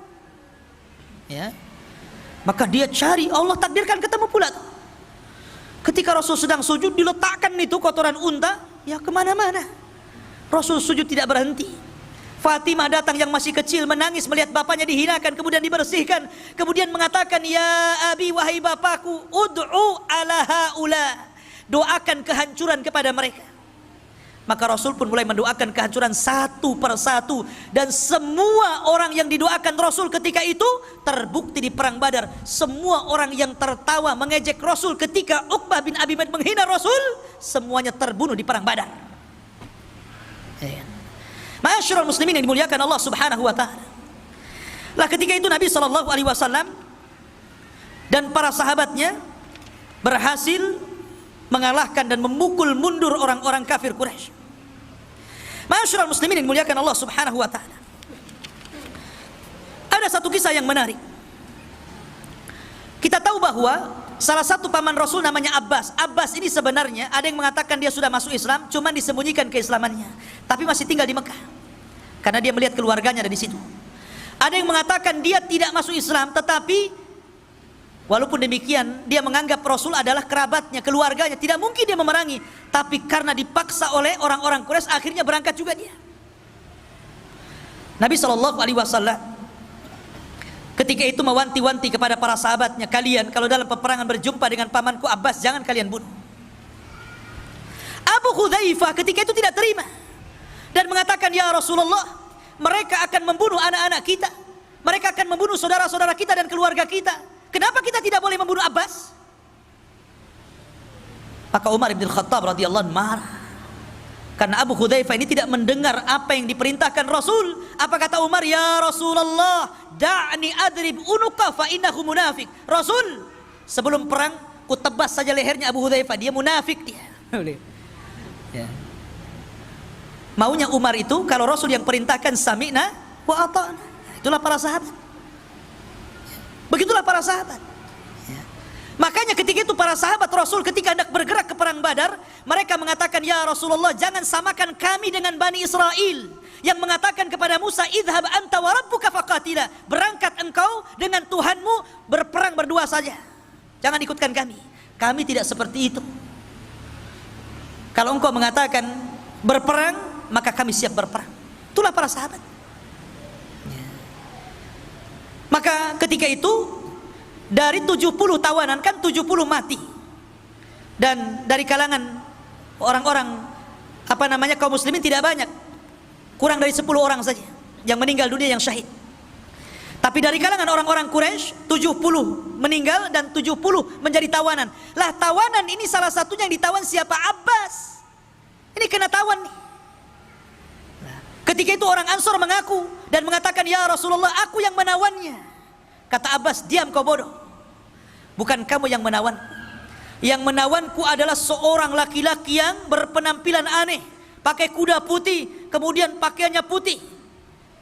ya. Maka dia cari, Allah takdirkan ketemu pula. Ketika Rasul sedang sujud, diletakkan itu kotoran unta, ya kemana-mana. Rasul sujud tidak berhenti. Fatimah datang yang masih kecil, menangis melihat bapaknya dihinakan, kemudian dibersihkan. Kemudian mengatakan, ya abi, wahai bapakku, ud'u ala haula, doakan kehancuran kepada mereka. Maka Rasul pun mulai mendoakan kehancuran satu persatu. Dan semua orang yang didoakan Rasul ketika itu terbukti di perang Badar. Semua orang yang tertawa mengejek Rasul ketika Uqbah bin Abi Mu'ayth menghina Rasul, semuanya terbunuh di perang Badar. Ma'asyiral muslimin yang dimuliakan Allah Subhanahu wa taala. Lah ketika itu Nabi sallallahu alaihi wasallam dan para sahabatnya berhasil mengalahkan dan memukul mundur orang-orang kafir Quraisy. Ma'asyiral muslimin yang dimuliakan Allah Subhanahu wa taala. Ada satu kisah yang menarik. Kita tahu bahwa salah satu paman Rasul namanya Abbas. Abbas ini sebenarnya ada yang mengatakan dia sudah masuk Islam, cuman disembunyikan keislamannya, tapi masih tinggal di Mekah karena dia melihat keluarganya ada di situ. Ada yang mengatakan dia tidak masuk Islam, tetapi walaupun demikian dia menganggap Rasul adalah kerabatnya, keluarganya, tidak mungkin dia memerangi. Tapi karena dipaksa oleh orang-orang Quraisy, akhirnya berangkat juga dia. Nabi SAW ketika itu mewanti-wanti kepada para sahabatnya, kalian kalau dalam peperangan berjumpa dengan pamanku Abbas, jangan kalian bunuh. Abu Hudzaifah ketika itu tidak terima dan mengatakan, ya Rasulullah, mereka akan membunuh anak-anak kita, mereka akan membunuh saudara-saudara kita dan keluarga kita. Kenapa kita tidak boleh membunuh Abbas? Maka Umar bin Khattab radhiyallahu anhu marah karena Abu Hudzaifah ini tidak mendengar apa yang diperintahkan Rasul. Apa kata Umar? Ya Rasulullah, da'ni adrib unuqa fa innahu munafik. Rasul, sebelum perang ku tebas saja lehernya Abu Hudzaifah, dia munafik dia. Ya. Maunya Umar itu kalau Rasul yang perintahkan sami'na wa ata'na. Itulah para sahabat. Begitulah para sahabat. Ya. Makanya ketika itu para sahabat Rasul ketika hendak bergerak ke perang Badar, mereka mengatakan, ya Rasulullah, jangan samakan kami dengan Bani Israel yang mengatakan kepada Musa, idhab anta wa rabbuka faqatila, berangkat engkau dengan Tuhanmu berperang berdua saja, jangan ikutkan kami. Kami tidak seperti itu. Kalau engkau mengatakan berperang, maka kami siap berperang. Itulah para sahabat. Maka ketika itu dari 70 tawanan, kan 70 mati, dan dari kalangan orang-orang kaum muslimin tidak banyak, kurang dari 10 orang saja yang meninggal dunia, yang syahid. Tapi dari kalangan orang-orang Quraisy 70 meninggal dan 70 menjadi tawanan. Lah tawanan ini salah satunya yang ditawan siapa? Abbas. Ini kena tawan nih. Ketika itu orang Ansor mengaku dan mengatakan, ya Rasulullah, aku yang menawannya. Kata Abbas, diam kau bodoh, bukan kamu yang menawan. Yang menawanku adalah seorang laki-laki yang berpenampilan aneh, pakai kuda putih, kemudian pakaiannya putih.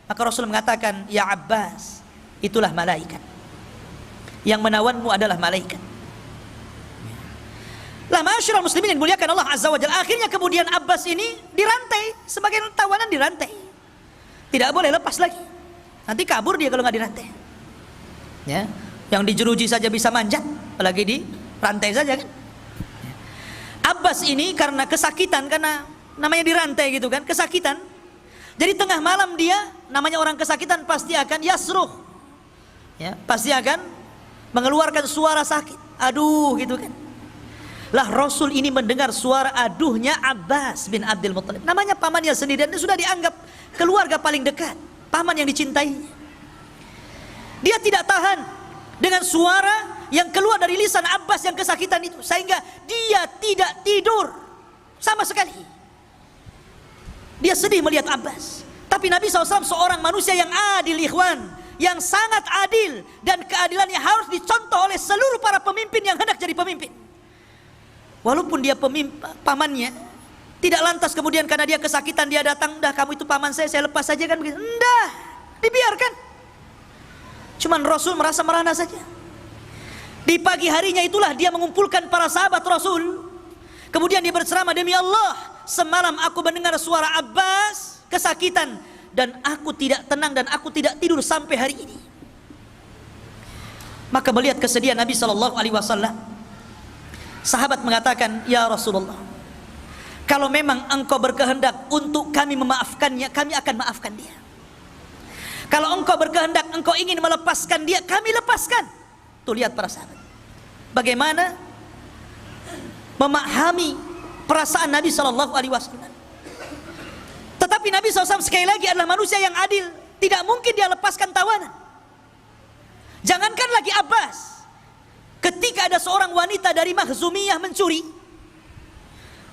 Maka Rasul mengatakan, ya Abbas, itulah malaikat. Yang menawanmu adalah malaikat. Lah ma'asyiral muslimin yang dimuliakan Allah Azza wa Jalla, akhirnya kemudian Abbas ini dirantai, sebagai tawanan dirantai, tidak boleh lepas lagi, nanti kabur dia kalau nggak dirantai. Ya, yang dijeruji saja bisa manjat, apalagi di rantai saja kan. Abbas ini karena kesakitan, karena namanya dirantai gitu kan, kesakitan. Jadi tengah malam dia, namanya orang kesakitan pasti akan yasruh, ya, pasti akan mengeluarkan suara sakit, aduh gitu kan. Lah Rasul ini mendengar suara aduhnya Abbas bin Abdul Muttalib. Namanya pamannya sendiri dan dia sudah dianggap keluarga paling dekat, paman yang dicintai. Dia tidak tahan dengan suara yang keluar dari lisan Abbas yang kesakitan itu, sehingga dia tidak tidur sama sekali. Dia sedih melihat Abbas. Tapi Nabi SAW seorang manusia yang adil, ikhwan, yang sangat adil, dan keadilannya harus dicontoh oleh seluruh para pemimpin yang hendak jadi pemimpin. Walaupun dia pamannya, tidak lantas kemudian karena dia kesakitan dia datang, "Dah kamu itu paman saya lepas saja," kan begitu. Enggak, dibiarkan. Cuman Rasul merasa merana saja. Di pagi harinya itulah dia mengumpulkan para sahabat Rasul. Kemudian dia berceramah, "Demi Allah, semalam aku mendengar suara Abbas kesakitan dan aku tidak tenang dan aku tidak tidur sampai hari ini." Maka melihat kesedihan Nabi SAW, sahabat mengatakan, "Ya Rasulullah, kalau memang engkau berkehendak untuk kami memaafkannya, kami akan maafkan dia. Kalau engkau berkehendak, engkau ingin melepaskan dia, kami lepaskan." Tuh lihat para sahabat, bagaimana memahami perasaan Nabi SAW. Tetapi Nabi SAW sekali lagi adalah manusia yang adil, tidak mungkin dia lepaskan tawanan. Jangankan lagi Abbas, ketika ada seorang wanita dari Makhzumiyah mencuri,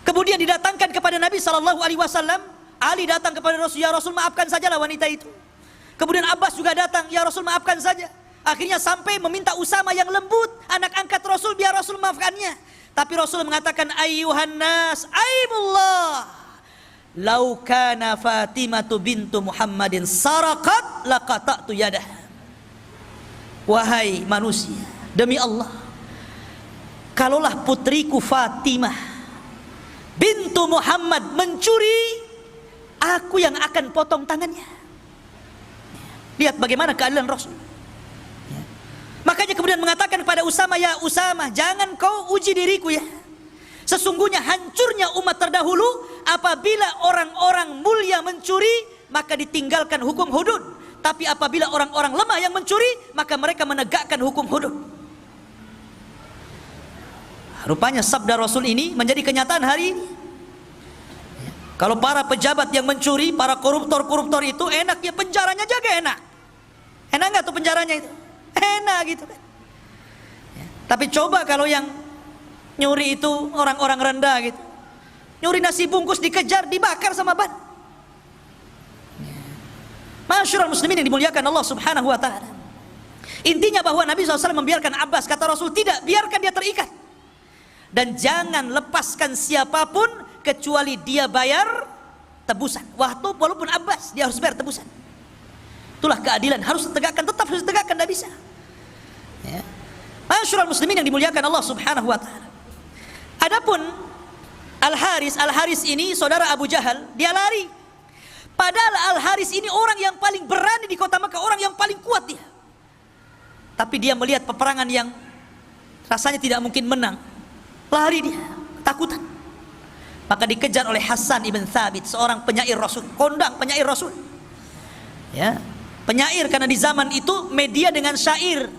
kemudian didatangkan kepada Nabi SAW, Ali datang kepada Rasul, "Ya Rasul, maafkan sajalah wanita itu." Kemudian Abbas juga datang, "Ya Rasul, maafkan saja." Akhirnya sampai meminta Usama yang lembut, anak angkat Rasul, biar Rasul maafkannya. Tapi Rasul mengatakan, "Ayyuhan nas, aimullah, lau kana Fatimatu bintu Muhammadin saraqat laqata'tu yadah." Wahai manusia, demi Allah, kalaulah putriku Fatimah bintu Muhammad mencuri, aku yang akan potong tangannya. Lihat bagaimana keadilan Rasul. Makanya kemudian mengatakan kepada Usama, "Ya Usama, jangan kau uji diriku ya. Sesungguhnya hancurnya umat terdahulu apabila orang-orang mulia mencuri, maka ditinggalkan hukum hudud. Tapi apabila orang-orang lemah yang mencuri, maka mereka menegakkan hukum hudud." Rupanya sabda Rasul ini menjadi kenyataan hari ini. Kalau para pejabat yang mencuri, para koruptor-koruptor itu enaknya penjaranya jaga enak. Enak nggak tuh penjaranya itu? Enak gitu kan. Tapi coba kalau yang nyuri itu orang-orang rendah gitu, nyuri nasi bungkus dikejar, dibakar sama ban. Masyarul muslimin yang dimuliakan Allah Subhanahu wa ta'ala. Intinya bahwa Nabi SAW membiarkan Abbas, kata Rasul, tidak, biarkan dia terikat. Dan jangan lepaskan siapapun kecuali dia bayar tebusan. Walaupun Abbas, dia harus bayar tebusan. Itulah keadilan, harus ditegakkan, tetap harus ditegakkan, tidak bisa. Ya. Masyarul muslimin yang dimuliakan Allah Subhanahu wa ta'ala. Adapun Al-Haris ini saudara Abu Jahal, dia lari. Padahal Al-Haris ini orang yang paling berani di kota Makkah, orang yang paling kuat dia. Tapi dia melihat peperangan yang rasanya tidak mungkin menang. Lari dia, ketakutan. Maka dikejar oleh Hasan ibn Thabit, seorang penyair Rasul, kondang penyair Rasul. Ya, penyair karena di zaman itu media dengan syair.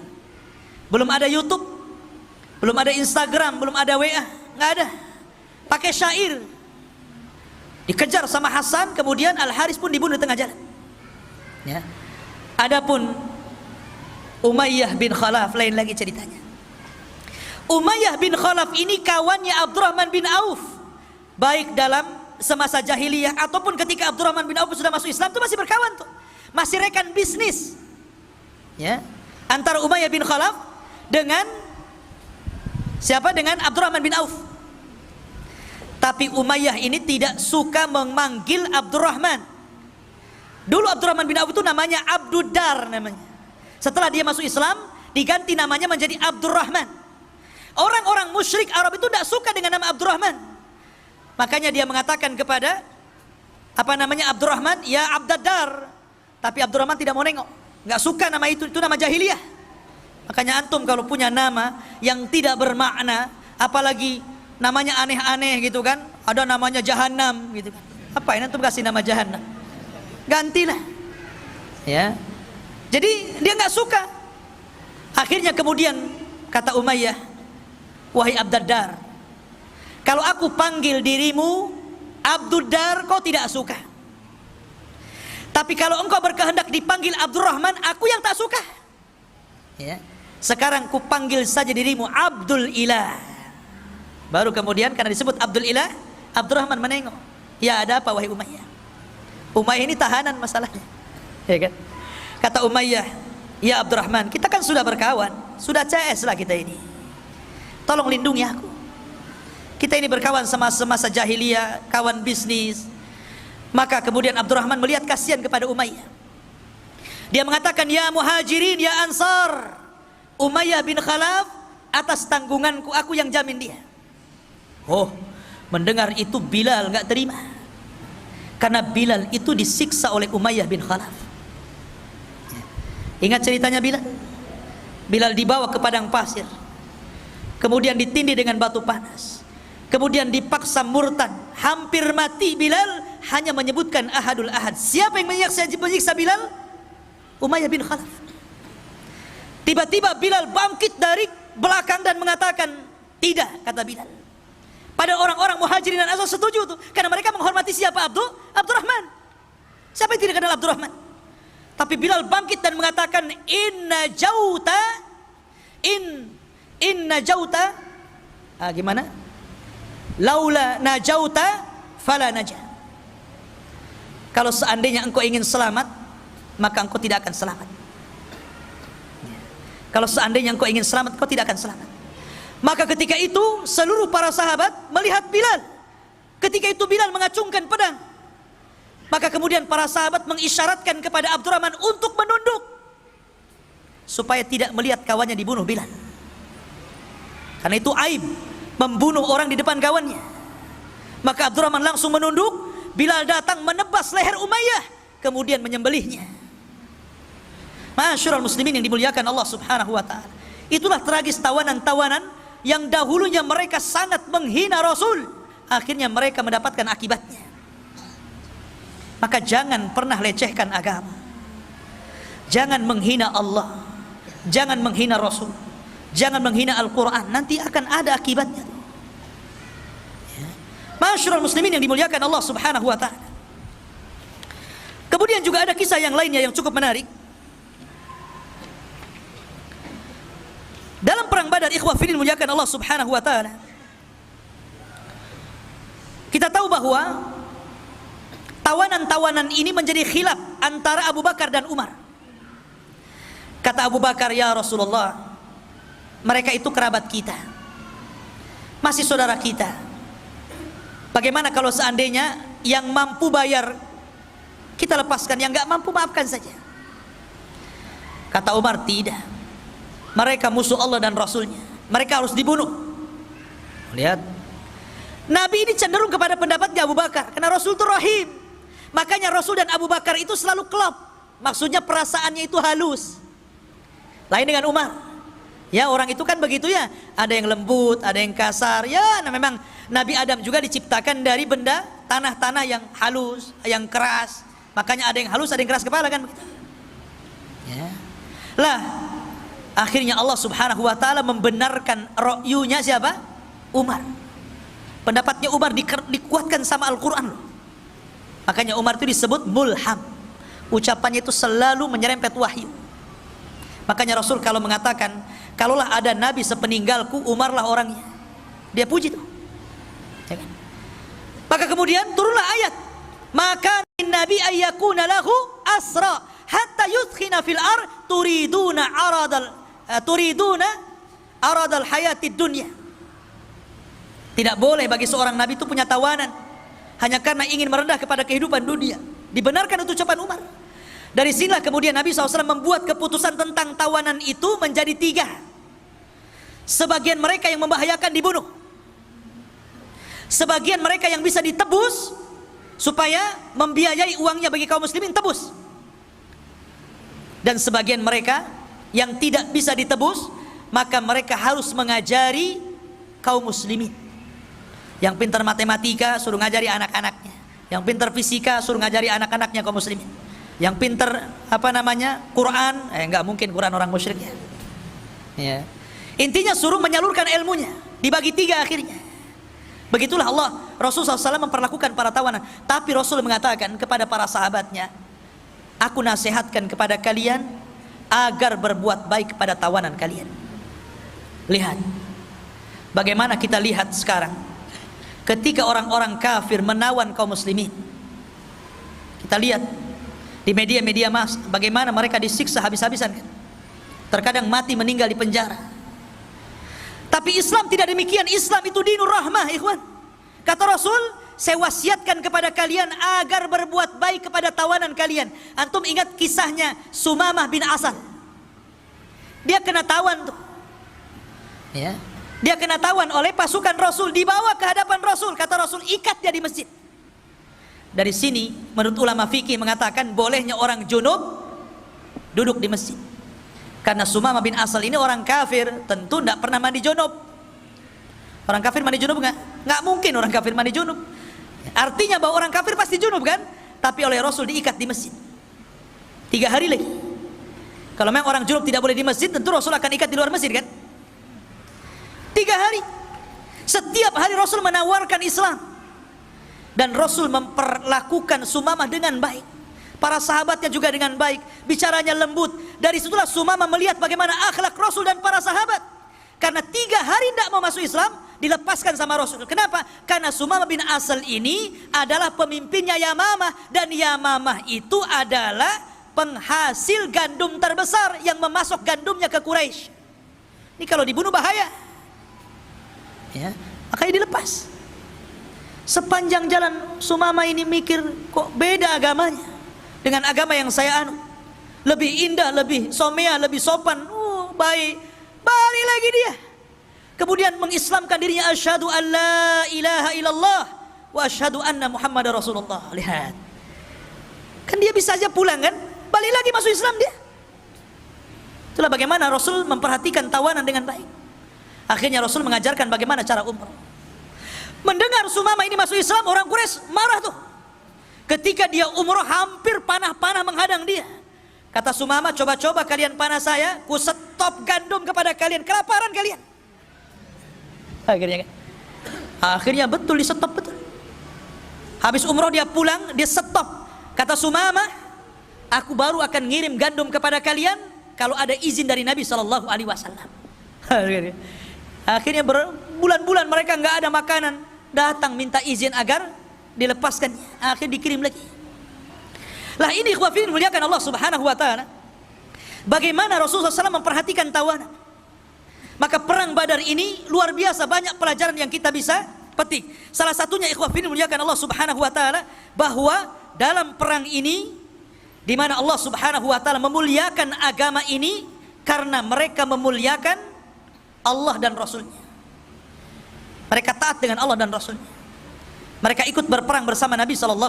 Belum ada YouTube, belum ada Instagram, belum ada WA, nggak ada. Pakai syair. Dikejar sama Hasan, kemudian Al-Haris pun dibunuh di tengah jalan. Ya. Adapun Umayyah bin Khalaf lain lagi ceritanya. Umayyah bin Khalaf ini kawannya Abdurrahman bin Auf, baik dalam semasa jahiliyah ataupun ketika Abdurrahman bin Auf sudah masuk Islam, itu masih berkawan tuh, masih rekan bisnis. Ya, antara Umayyah bin Khalaf dengan siapa? Dengan Abdurrahman bin Auf. Tapi Umayyah ini tidak suka memanggil Abdurrahman. Dulu Abdurrahman bin Auf itu namanya Abduddar namanya. Setelah dia masuk Islam, diganti namanya menjadi Abdurrahman. Orang-orang musyrik Arab itu tidak suka dengan nama Abdurrahman. Makanya dia mengatakan kepada Abdurrahman, "Ya Abduddar." Tapi Abdurrahman tidak mau nengok, nggak suka nama itu nama jahiliyah. Makanya antum kalau punya nama yang tidak bermakna, apalagi namanya aneh-aneh gitu kan, ada namanya Jahannam gitu kan, apa ini antum kasih nama Jahannam? Gantilah. Ya. Jadi dia nggak suka. Akhirnya kemudian kata Umayyah, "Wahai Abduddar, Kalau aku panggil dirimu Abdul Dar, kau tidak suka. Tapi kalau engkau berkehendak dipanggil Abdurrahman, aku yang tak suka. Ya. Sekarang ku panggil saja dirimu Abdul Ilah. Baru kemudian karena disebut Abdul Ilah, Abdurrahman menengok. Ya, ada apa wahai Umayyah? Umayyah ini tahanan masalahnya. Ya kan? Kata Umayyah, ya Abdurrahman, kita kan sudah berkawan, sudah CS lah kita ini. Tolong lindungi aku. Kita ini berkawan semasa jahiliyah, kawan bisnis. Maka kemudian Abdurrahman melihat kasihan kepada Umayyah. Dia mengatakan, ya Muhajirin, ya Ansar, Umayyah bin Khalaf atas tanggunganku, aku yang jamin dia. Oh, mendengar itu Bilal nggak terima. Karena Bilal itu disiksa oleh Umayyah bin Khalaf. Ingat ceritanya Bilal? Bilal dibawa ke padang pasir, kemudian ditindih dengan batu panas, kemudian dipaksa murtad, hampir mati Bilal hanya menyebutkan Ahadul Ahad. Siapa yang menyiksa Bilal? Umayyah bin Khalaf. Tiba-tiba Bilal bangkit dari belakang dan mengatakan, tidak, kata Bilal. Pada orang-orang Muhajirin dan Ansar setuju tuh, karena mereka menghormati siapa? Abdurrahman. Siapa yang tidak kenal Abdurrahman? Tapi Bilal bangkit dan mengatakan, inna jauta gimana? Laula najauta fala najah. Kalau seandainya engkau ingin selamat, maka engkau tidak akan selamat. Kalau seandainya engkau ingin selamat, engkau tidak akan selamat. Maka ketika itu seluruh para sahabat melihat Bilal. Ketika itu Bilal mengacungkan pedang. Maka kemudian para sahabat mengisyaratkan kepada Abdurrahman untuk menunduk, supaya tidak melihat kawannya dibunuh Bilal. Karena itu aib membunuh orang di depan kawannya. Maka Abdurrahman langsung menunduk. Bilal datang menebas leher Umayyah, kemudian menyembelihnya. Ma'asyiral muslimin yang dimuliakan Allah Subhanahu wa taala. Itulah tragis tawanan-tawanan yang dahulunya mereka sangat menghina Rasul, akhirnya mereka mendapatkan akibatnya. Maka jangan pernah lecehkan agama. Jangan menghina Allah, jangan menghina Rasul, jangan menghina Al-Quran. Nanti akan ada akibatnya. Ma'asyiral muslimin yang dimuliakan Allah Subhanahu wa taala. Kemudian juga ada kisah yang lainnya yang cukup menarik. Dalam perang Badar, ikhwah fillah dimuliakan Allah Subhanahu wa taala, kita tahu bahwa tawanan-tawanan ini menjadi khilaf antara Abu Bakar dan Umar. Kata Abu Bakar, ya Rasulullah, mereka itu kerabat kita, masih saudara kita. Bagaimana kalau seandainya yang mampu bayar kita lepaskan, yang nggak mampu maafkan saja? Kata Umar, tidak. Mereka musuh Allah dan Rasulnya, mereka harus dibunuh. Lihat, Nabi ini cenderung kepada pendapatnya Abu Bakar, karena Rasul itu rahim. Makanya Rasul dan Abu Bakar itu selalu klop. Maksudnya perasaannya itu halus. Lain dengan Umar. Ya, orang itu kan begitu ya, ada yang lembut, ada yang kasar. Ya, nah memang Nabi Adam juga diciptakan dari benda tanah-tanah yang halus, yang keras. Makanya ada yang halus, ada yang keras kepala kan begitu. Ya. Lah, akhirnya Allah Subhanahu wa taala membenarkan ra'yunya siapa? Umar. Pendapatnya Umar dikuatkan sama Al-Qur'an loh. Makanya Umar itu disebut mulham. Ucapannya itu selalu menyerempet wahyu. Makanya Rasul kalau mengatakan, kalaulah ada nabi sepeninggalku, Umarlah orangnya. Dia puji tuh. Ya kan? Maka kemudian turunlah ayat, maka nabi ayyakuna lahu asra hatta yudkhina fil ar turiduna aradal hayatid dunya. Tidak boleh bagi seorang nabi itu punya tawanan hanya karena ingin merendah kepada kehidupan dunia. Dibenarkan itu ucapan Umar. Dari sinilah kemudian Nabi SAW membuat keputusan tentang tawanan itu menjadi 3. Sebagian mereka yang membahayakan dibunuh, sebagian mereka yang bisa ditebus supaya membiayai uangnya bagi kaum muslimin, tebus. Dan sebagian mereka yang tidak bisa ditebus, maka mereka harus mengajari kaum muslimin. Yang pintar matematika suruh ngajari anak-anaknya, yang pintar fisika suruh ngajari anak-anaknya kaum muslimin. Yang pintar Quran, enggak mungkin Quran orang musyrik ya. Ya. Intinya suruh menyalurkan ilmunya, dibagi 3 akhirnya. Begitulah Rasulullah SAW memperlakukan para tawanan. Tapi Rasul mengatakan kepada para sahabatnya, aku nasihatkan kepada kalian agar berbuat baik kepada tawanan kalian. Lihat bagaimana kita lihat sekarang ketika orang-orang kafir menawan kaum muslimin. Kita lihat di media-media mas bagaimana mereka disiksa habis-habisan kan? Terkadang mati meninggal di penjara. Tapi Islam tidak demikian. Islam itu dinur rahmah, ikhwan. Kata Rasul, saya wasiatkan kepada kalian agar berbuat baik kepada tawanan kalian. Antum ingat kisahnya Sumamah bin Asal. Dia kena tawan tuh. Ya. Dia kena tawan oleh pasukan Rasul, dibawa ke hadapan Rasul. Kata Rasul, ikat dia di masjid. Dari sini menurut ulama fikih mengatakan bolehnya orang junub duduk di masjid. Karena Sumamah bin Asal ini orang kafir, tentu tidak pernah mandi junub. Orang kafir mandi junub enggak? Enggak mungkin orang kafir mandi junub. Artinya bahwa orang kafir pasti junub kan? Tapi oleh Rasul diikat di masjid 3 hari lagi. Kalau memang orang junub tidak boleh di masjid, tentu Rasul akan ikat di luar masjid kan? 3 hari. Setiap hari Rasul menawarkan Islam. Dan Rasul memperlakukan Sumamah dengan baik. Para sahabatnya juga dengan baik, bicaranya lembut. Dari situlah Sumamah melihat bagaimana akhlak Rasul dan para sahabat. Karena 3 hari tidak mau masuk Islam, dilepaskan sama Rasul. Kenapa? Karena Sumamah bin Asal ini adalah pemimpinnya Yamamah. Dan Yamamah itu adalah penghasil gandum terbesar yang memasok gandumnya ke Quraisy. Ini kalau dibunuh bahaya. Ya, makanya dilepas. Sepanjang jalan Sumamah ini mikir, kok beda agamanya dengan agama yang saya anu, lebih indah, lebih somea, lebih sopan, baik. Balik lagi dia, kemudian mengislamkan dirinya, asyhadu an la ilaha illallah wa asyhadu anna Muhammadar Rasulullah. Lihat, kan dia bisa aja pulang kan, balik lagi masuk Islam dia. Itulah bagaimana Rasul memperhatikan tawanan dengan baik. Akhirnya Rasul mengajarkan bagaimana cara umrah. Mendengar Sumamah ini masuk Islam, orang Quraisy marah tuh. Ketika dia umrah hampir panah-panah menghadang dia. Kata Sumamah, coba-coba kalian panah saya, ku stop gandum kepada kalian, kelaparan kalian. Akhirnya betul di stop betul. Habis umrah dia pulang, dia stop. Kata Sumamah, aku baru akan ngirim gandum kepada kalian kalau ada izin dari Nabi SAW. Akhirnya berbulan-bulan mereka nggak ada makanan, datang minta izin agar dilepaskan, akhirnya dikirim lagi. Lah ini ikhwafin muliakan Allah Subhanahu wa taala. Bagaimana Rasulullah SAW memperhatikan tawanan. Maka perang Badar ini luar biasa banyak pelajaran yang kita bisa petik. Salah satunya ikhwafin muliakan Allah Subhanahu wa taala, bahwa dalam perang ini di mana Allah Subhanahu wa taala memuliakan agama ini karena mereka memuliakan Allah dan Rasulnya. Mereka taat dengan Allah dan Rasulnya. Mereka ikut berperang bersama Nabi SAW.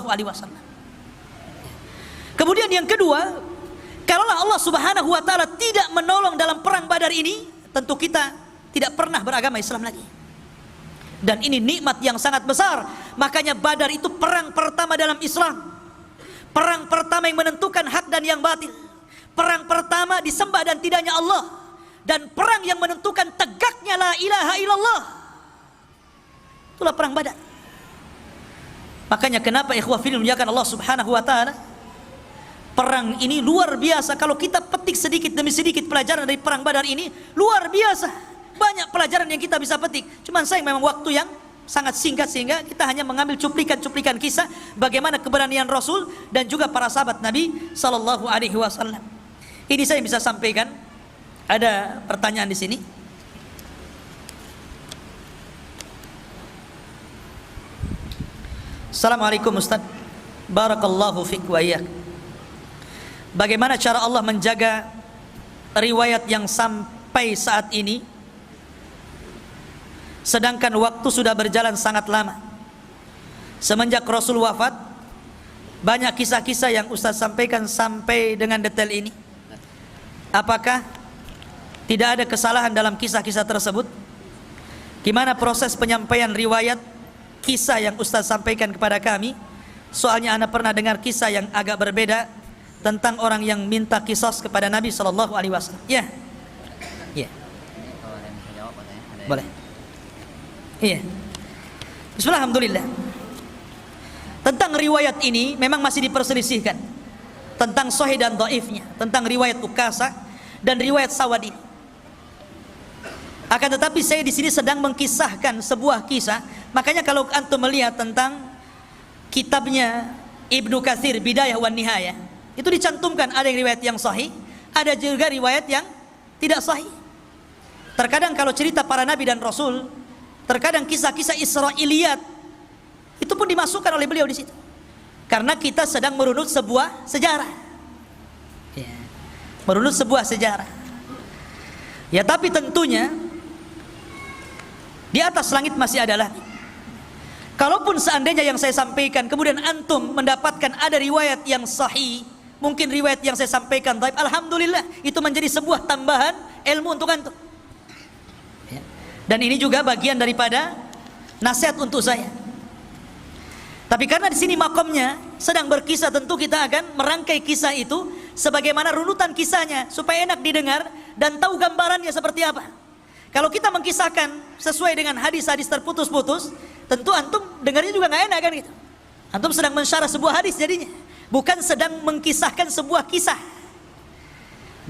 Kemudian yang kedua, kalaulah Allah Subhanahu wa taala tidak menolong dalam perang Badar ini, tentu kita tidak pernah beragama Islam lagi. Dan ini nikmat yang sangat besar. Makanya Badar itu perang pertama dalam Islam. Perang pertama yang menentukan hak dan yang batil. Perang pertama disembah dan tidaknya Allah. Dan perang yang menentukan tegaknya la ilaha illallah. Itulah perang Badar. Makanya kenapa ikhwah fillah muliakan Allah Subhanahu wa taala, perang ini luar biasa. Kalau kita petik sedikit demi sedikit pelajaran dari perang Badar ini, luar biasa. Banyak pelajaran yang kita bisa petik. Cuman sayang memang waktu yang sangat singkat sehingga kita hanya mengambil cuplikan-cuplikan kisah bagaimana keberanian Rasul dan juga para sahabat Nabi sallallahu alaihi wasallam. Ini saya bisa sampaikan. Ada pertanyaan di sini? Assalamualaikum Ustaz. Barakallahu fiik wa iyyak. Bagaimana cara Allah menjaga riwayat yang sampai saat ini sedangkan waktu sudah berjalan sangat lama? Semenjak Rasul wafat, banyak kisah-kisah yang Ustaz sampaikan sampai dengan detail ini. Apakah tidak ada kesalahan dalam kisah-kisah tersebut? Gimana proses penyampaian riwayat kisah yang Ustaz sampaikan kepada kami? Soalnya Anda pernah dengar kisah yang agak berbeda tentang orang yang minta kisos kepada Nabi sallallahu alaihi wasallam. Ya. Ya. Boleh. Iya. Bismillah, alhamdulillah. Tentang riwayat ini memang masih diperselisihkan tentang sahih dan dhaifnya, tentang riwayat Ukasah dan riwayat Sawad ini. Akan tetapi saya di sini sedang mengkisahkan sebuah kisah. Makanya kalau antum melihat tentang kitabnya Ibnu Katsir Bidayah wan Nihayah, itu dicantumkan ada yang riwayat yang sahih, ada juga riwayat yang tidak sahih. Terkadang kalau cerita para nabi dan rasul, terkadang kisah-kisah Israiliyat itu pun dimasukkan oleh beliau di situ. Karena kita sedang merunut sebuah sejarah. Ya. Merunut sebuah sejarah. Ya, tapi tentunya di atas langit masih ada langit. Kalaupun seandainya yang saya sampaikan kemudian antum mendapatkan ada riwayat yang sahih, mungkin riwayat yang saya sampaikan dhaif, alhamdulillah, itu menjadi sebuah tambahan ilmu untuk antum. Ya. Dan ini juga bagian daripada nasihat untuk saya. Tapi karena di sini makomnya sedang berkisah, tentu kita akan merangkai kisah itu sebagaimana runutan kisahnya supaya enak didengar dan tahu gambarannya seperti apa. Kalau kita mengkisahkan sesuai dengan hadis-hadis terputus-putus, tentu antum dengarnya juga nggak enak kan gitu. Antum sedang mensyarah sebuah hadis jadinya, bukan sedang mengkisahkan sebuah kisah.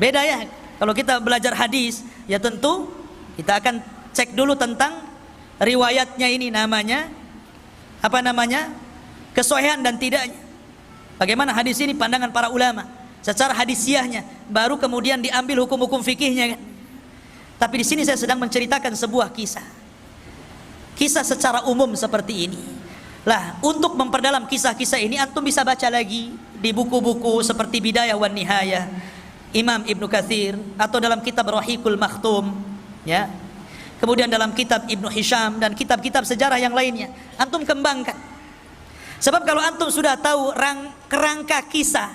Beda ya. Kalau kita belajar hadis, ya tentu kita akan cek dulu tentang riwayatnya ini, namanya apa namanya, kesohihan dan tidaknya. Bagaimana hadis ini pandangan para ulama secara hadisiahnya, baru kemudian diambil hukum-hukum fikihnya kan. Tapi di sini saya sedang menceritakan sebuah kisah. Kisah secara umum seperti ini. Lah, untuk memperdalam kisah-kisah ini antum bisa baca lagi di buku-buku seperti Bidayah wan Nihayah Imam Ibnu Katsir, atau dalam kitab Rahiqul Makhtum, ya. Kemudian dalam kitab Ibnu Hisham dan kitab-kitab sejarah yang lainnya. Antum kembangkan. Sebab kalau antum sudah tahu kerangka kisah,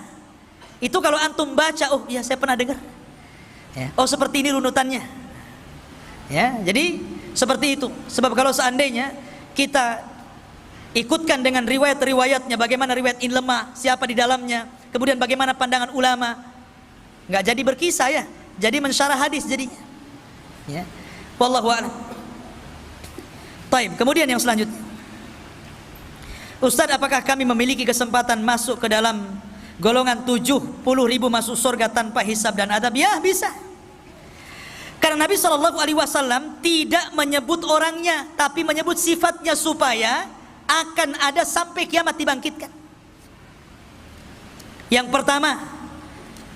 itu kalau antum baca, oh ya saya pernah dengar. Ya. Oh seperti ini runutannya. Ya, jadi seperti itu. Sebab kalau seandainya kita ikutkan dengan riwayat-riwayatnya, bagaimana riwayat ini lemah, siapa di dalamnya, kemudian bagaimana pandangan ulama, nggak jadi berkisah ya, jadi mensyarah hadis jadinya. Ya. Wallahu a'lam. Baik, kemudian yang selanjutnya, Ustaz, apakah kami memiliki kesempatan masuk ke dalam golongan 70.000 masuk surga tanpa hisab dan adab? Ya, bisa. Karena Nabi SAW tidak menyebut orangnya, tapi menyebut sifatnya supaya akan ada sampai kiamat dibangkitkan. Yang pertama,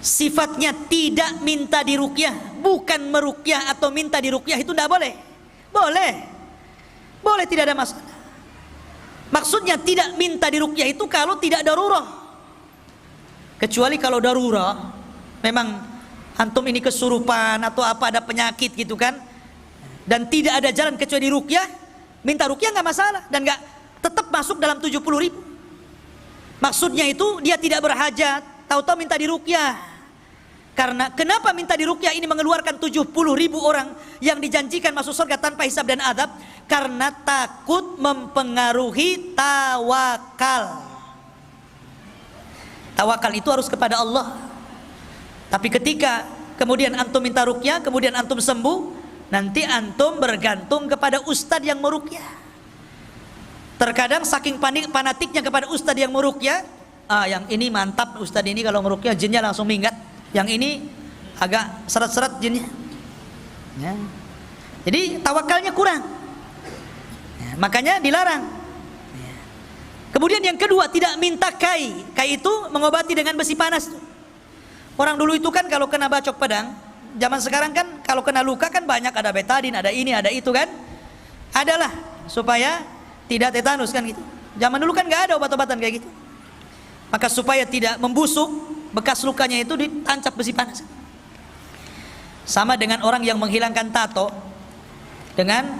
sifatnya tidak minta diruqyah, bukan meruqyah atau minta diruqyah, itu tidak boleh. Boleh, tidak ada masalah. Maksudnya tidak minta diruqyah itu kalau tidak darurah. Kecuali kalau darurah, memang antum ini kesurupan atau apa, ada penyakit gitu kan, dan tidak ada jalan kecuali ruqyah, minta ruqyah nggak masalah dan nggak tetap masuk dalam 70.000. Maksudnya itu dia tidak berhajat, tahu-tahu minta diruqyah. Karena kenapa minta diruqyah ini mengeluarkan 70.000 orang yang dijanjikan masuk surga tanpa hisab dan adab? Karena takut mempengaruhi tawakal. Tawakal itu harus kepada Allah. Tapi ketika kemudian antum minta ruqyah, kemudian antum sembuh, nanti antum bergantung kepada ustadz yang meruqyah. Terkadang saking fanatiknya kepada ustadz yang meruqyah, yang ini mantap ustadz ini kalau meruqyah jinnya langsung minggat, yang ini agak seret-seret jinnya. Ya. Jadi tawakalnya kurang. Ya, makanya dilarang. Ya. Kemudian yang kedua, tidak minta kai. Kai itu mengobati dengan besi panas. Orang dulu itu kan kalau kena bacok pedang, zaman sekarang kan kalau kena luka kan banyak, ada betadin, ada ini, ada itu kan. Adalah supaya tidak tetanus kan gitu. Zaman dulu kan nggak ada obat-obatan kayak gitu. Maka supaya tidak membusuk, bekas lukanya itu ditancap besi panas. Sama dengan orang yang menghilangkan tato dengan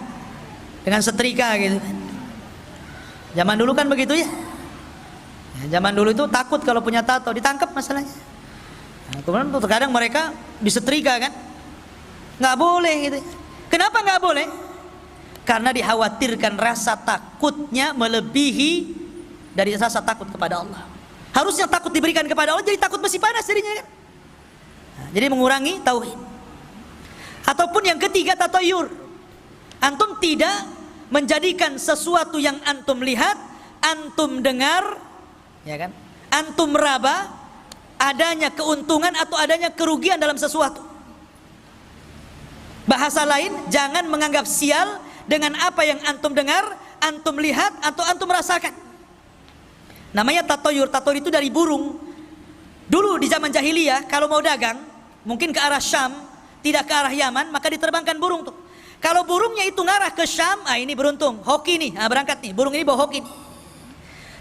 setrika gitu kan. Zaman dulu kan begitu ya. Zaman dulu itu takut kalau punya tato ditangkap masalahnya. Nah, kemudian terkadang mereka disetrika kan, nggak boleh gitu. Kenapa nggak boleh? Karena dikhawatirkan rasa takutnya melebihi dari rasa takut kepada Allah. Harusnya takut diberikan kepada Allah, jadi takut besi panas jadinya kan. Nah, jadi mengurangi tauhid. Ataupun yang ketiga, tatayur. Antum tidak menjadikan sesuatu yang antum lihat, antum dengar, ya kan? Antum meraba adanya keuntungan atau adanya kerugian dalam sesuatu. Bahasa lain, jangan menganggap sial dengan apa yang antum dengar, antum lihat atau antum rasakan. Namanya tatoyur. Tatoyur itu dari burung. Dulu di zaman jahiliyah kalau mau dagang, mungkin ke arah Syam, tidak ke arah Yaman, maka diterbangkan burung tuh. Kalau burungnya itu ngarah ke Syam, ini beruntung, hoki nih, berangkat nih, burung ini bawa hoki nih.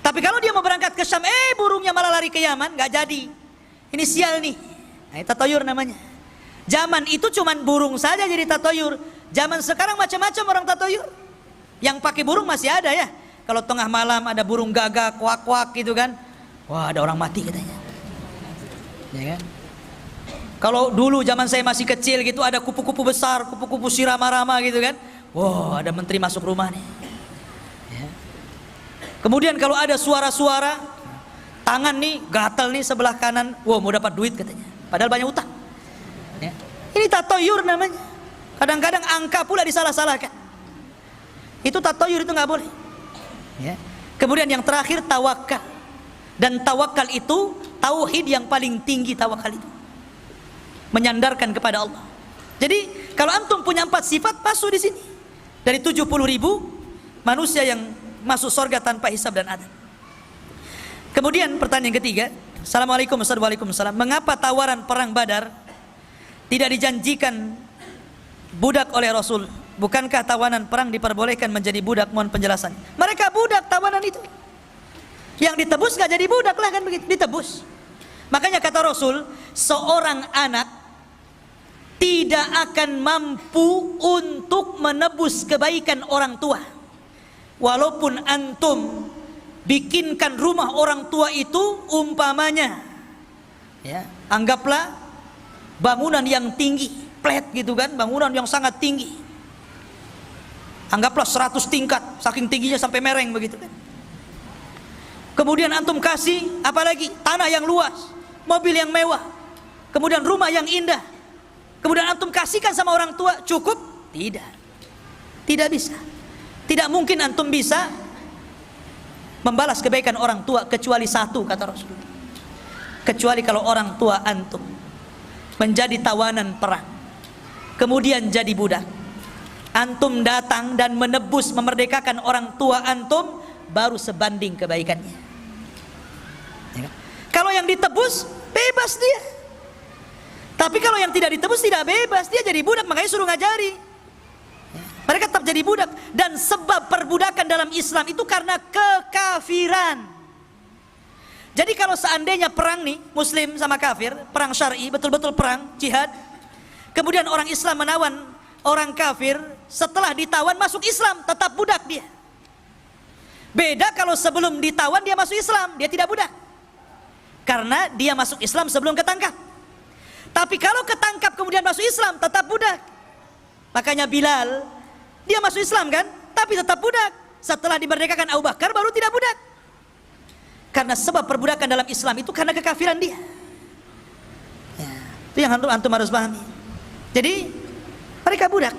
Tapi kalau dia mau berangkat ke Syam, burungnya malah lari ke Yaman, nggak jadi. Ini sial nih. Ini tatoyur namanya. Zaman itu cuman burung saja jadi tatoyur. Zaman sekarang macam-macam orang tatoyur. Yang pakai burung masih ada ya. Kalau tengah malam ada burung gagak, kuak-kuak gitu kan. Wah, ada orang mati katanya. Ya kan? Kalau dulu zaman saya masih kecil gitu ada kupu-kupu besar, kupu-kupu sirama-rama gitu kan. Wah, ada menteri masuk rumah nih. Ya. Kemudian kalau ada suara-suara, tangan nih gatal nih sebelah kanan, wah mau dapat duit katanya. Padahal banyak utang. Ya. Ini tatoyur namanya. Kadang-kadang angka pula disalah-salahkan. Itu tatoyur, itu nggak boleh. Ya. Kemudian yang terakhir tawakal. Dan tawakal itu tauhid yang paling tinggi, tawakal itu. Menyandarkan kepada Allah. Jadi kalau antum punya 4 sifat masuk di sini. Dari 70.000 manusia yang masuk surga tanpa hisab dan adab. Kemudian pertanyaan ketiga, Assalamualaikum warahmatullahi wabarakatuh. Mengapa tawaran perang Badar tidak dijanjikan budak oleh Rasul? Bukankah tawanan perang diperbolehkan menjadi budak? Mohon penjelasan. Mereka budak tawanan itu. Yang ditebus gak jadi budak lah kan begitu, ditebus. Makanya kata Rasul, seorang anak tidak akan mampu untuk menebus kebaikan orang tua. Walaupun antum bikinkan rumah orang tua itu umpamanya, ya, anggaplah bangunan yang tinggi, flat gitu kan, bangunan yang sangat tinggi. Anggaplah 100 tingkat, saking tingginya sampai mereng begitu kan. Kemudian antum kasih apalagi tanah yang luas, mobil yang mewah, kemudian rumah yang indah. Kemudian antum kasihkan sama orang tua, cukup? Tidak. Tidak bisa. Tidak mungkin antum bisa membalas kebaikan orang tua kecuali satu, kata Rasulullah. Kecuali kalau orang tua antum menjadi tawanan perang, kemudian jadi budak. Antum datang dan menebus, memerdekakan orang tua antum, baru sebanding kebaikannya. Ya. Kalau yang ditebus, bebas dia. Tapi kalau yang tidak ditebus, tidak bebas, dia jadi budak. Makanya suruh ngajari. Ya. Mereka tetap jadi budak. Dan sebab perbudakan dalam Islam itu karena kekafiran. Jadi kalau seandainya perang nih, muslim sama kafir, perang syar'i, betul-betul perang, jihad, kemudian orang Islam menawan orang kafir, setelah ditawan masuk Islam, tetap budak dia. Beda kalau sebelum ditawan dia masuk Islam, dia tidak budak. Karena dia masuk Islam sebelum ketangkap. Tapi kalau ketangkap kemudian masuk Islam, tetap budak. Makanya Bilal, dia masuk Islam kan, tapi tetap budak. Setelah dimerdekakan Abu Bakar baru tidak budak. Karena sebab perbudakan dalam Islam itu karena kekafiran dia. Ya, itu yang antum harus pahami. Jadi mereka budak.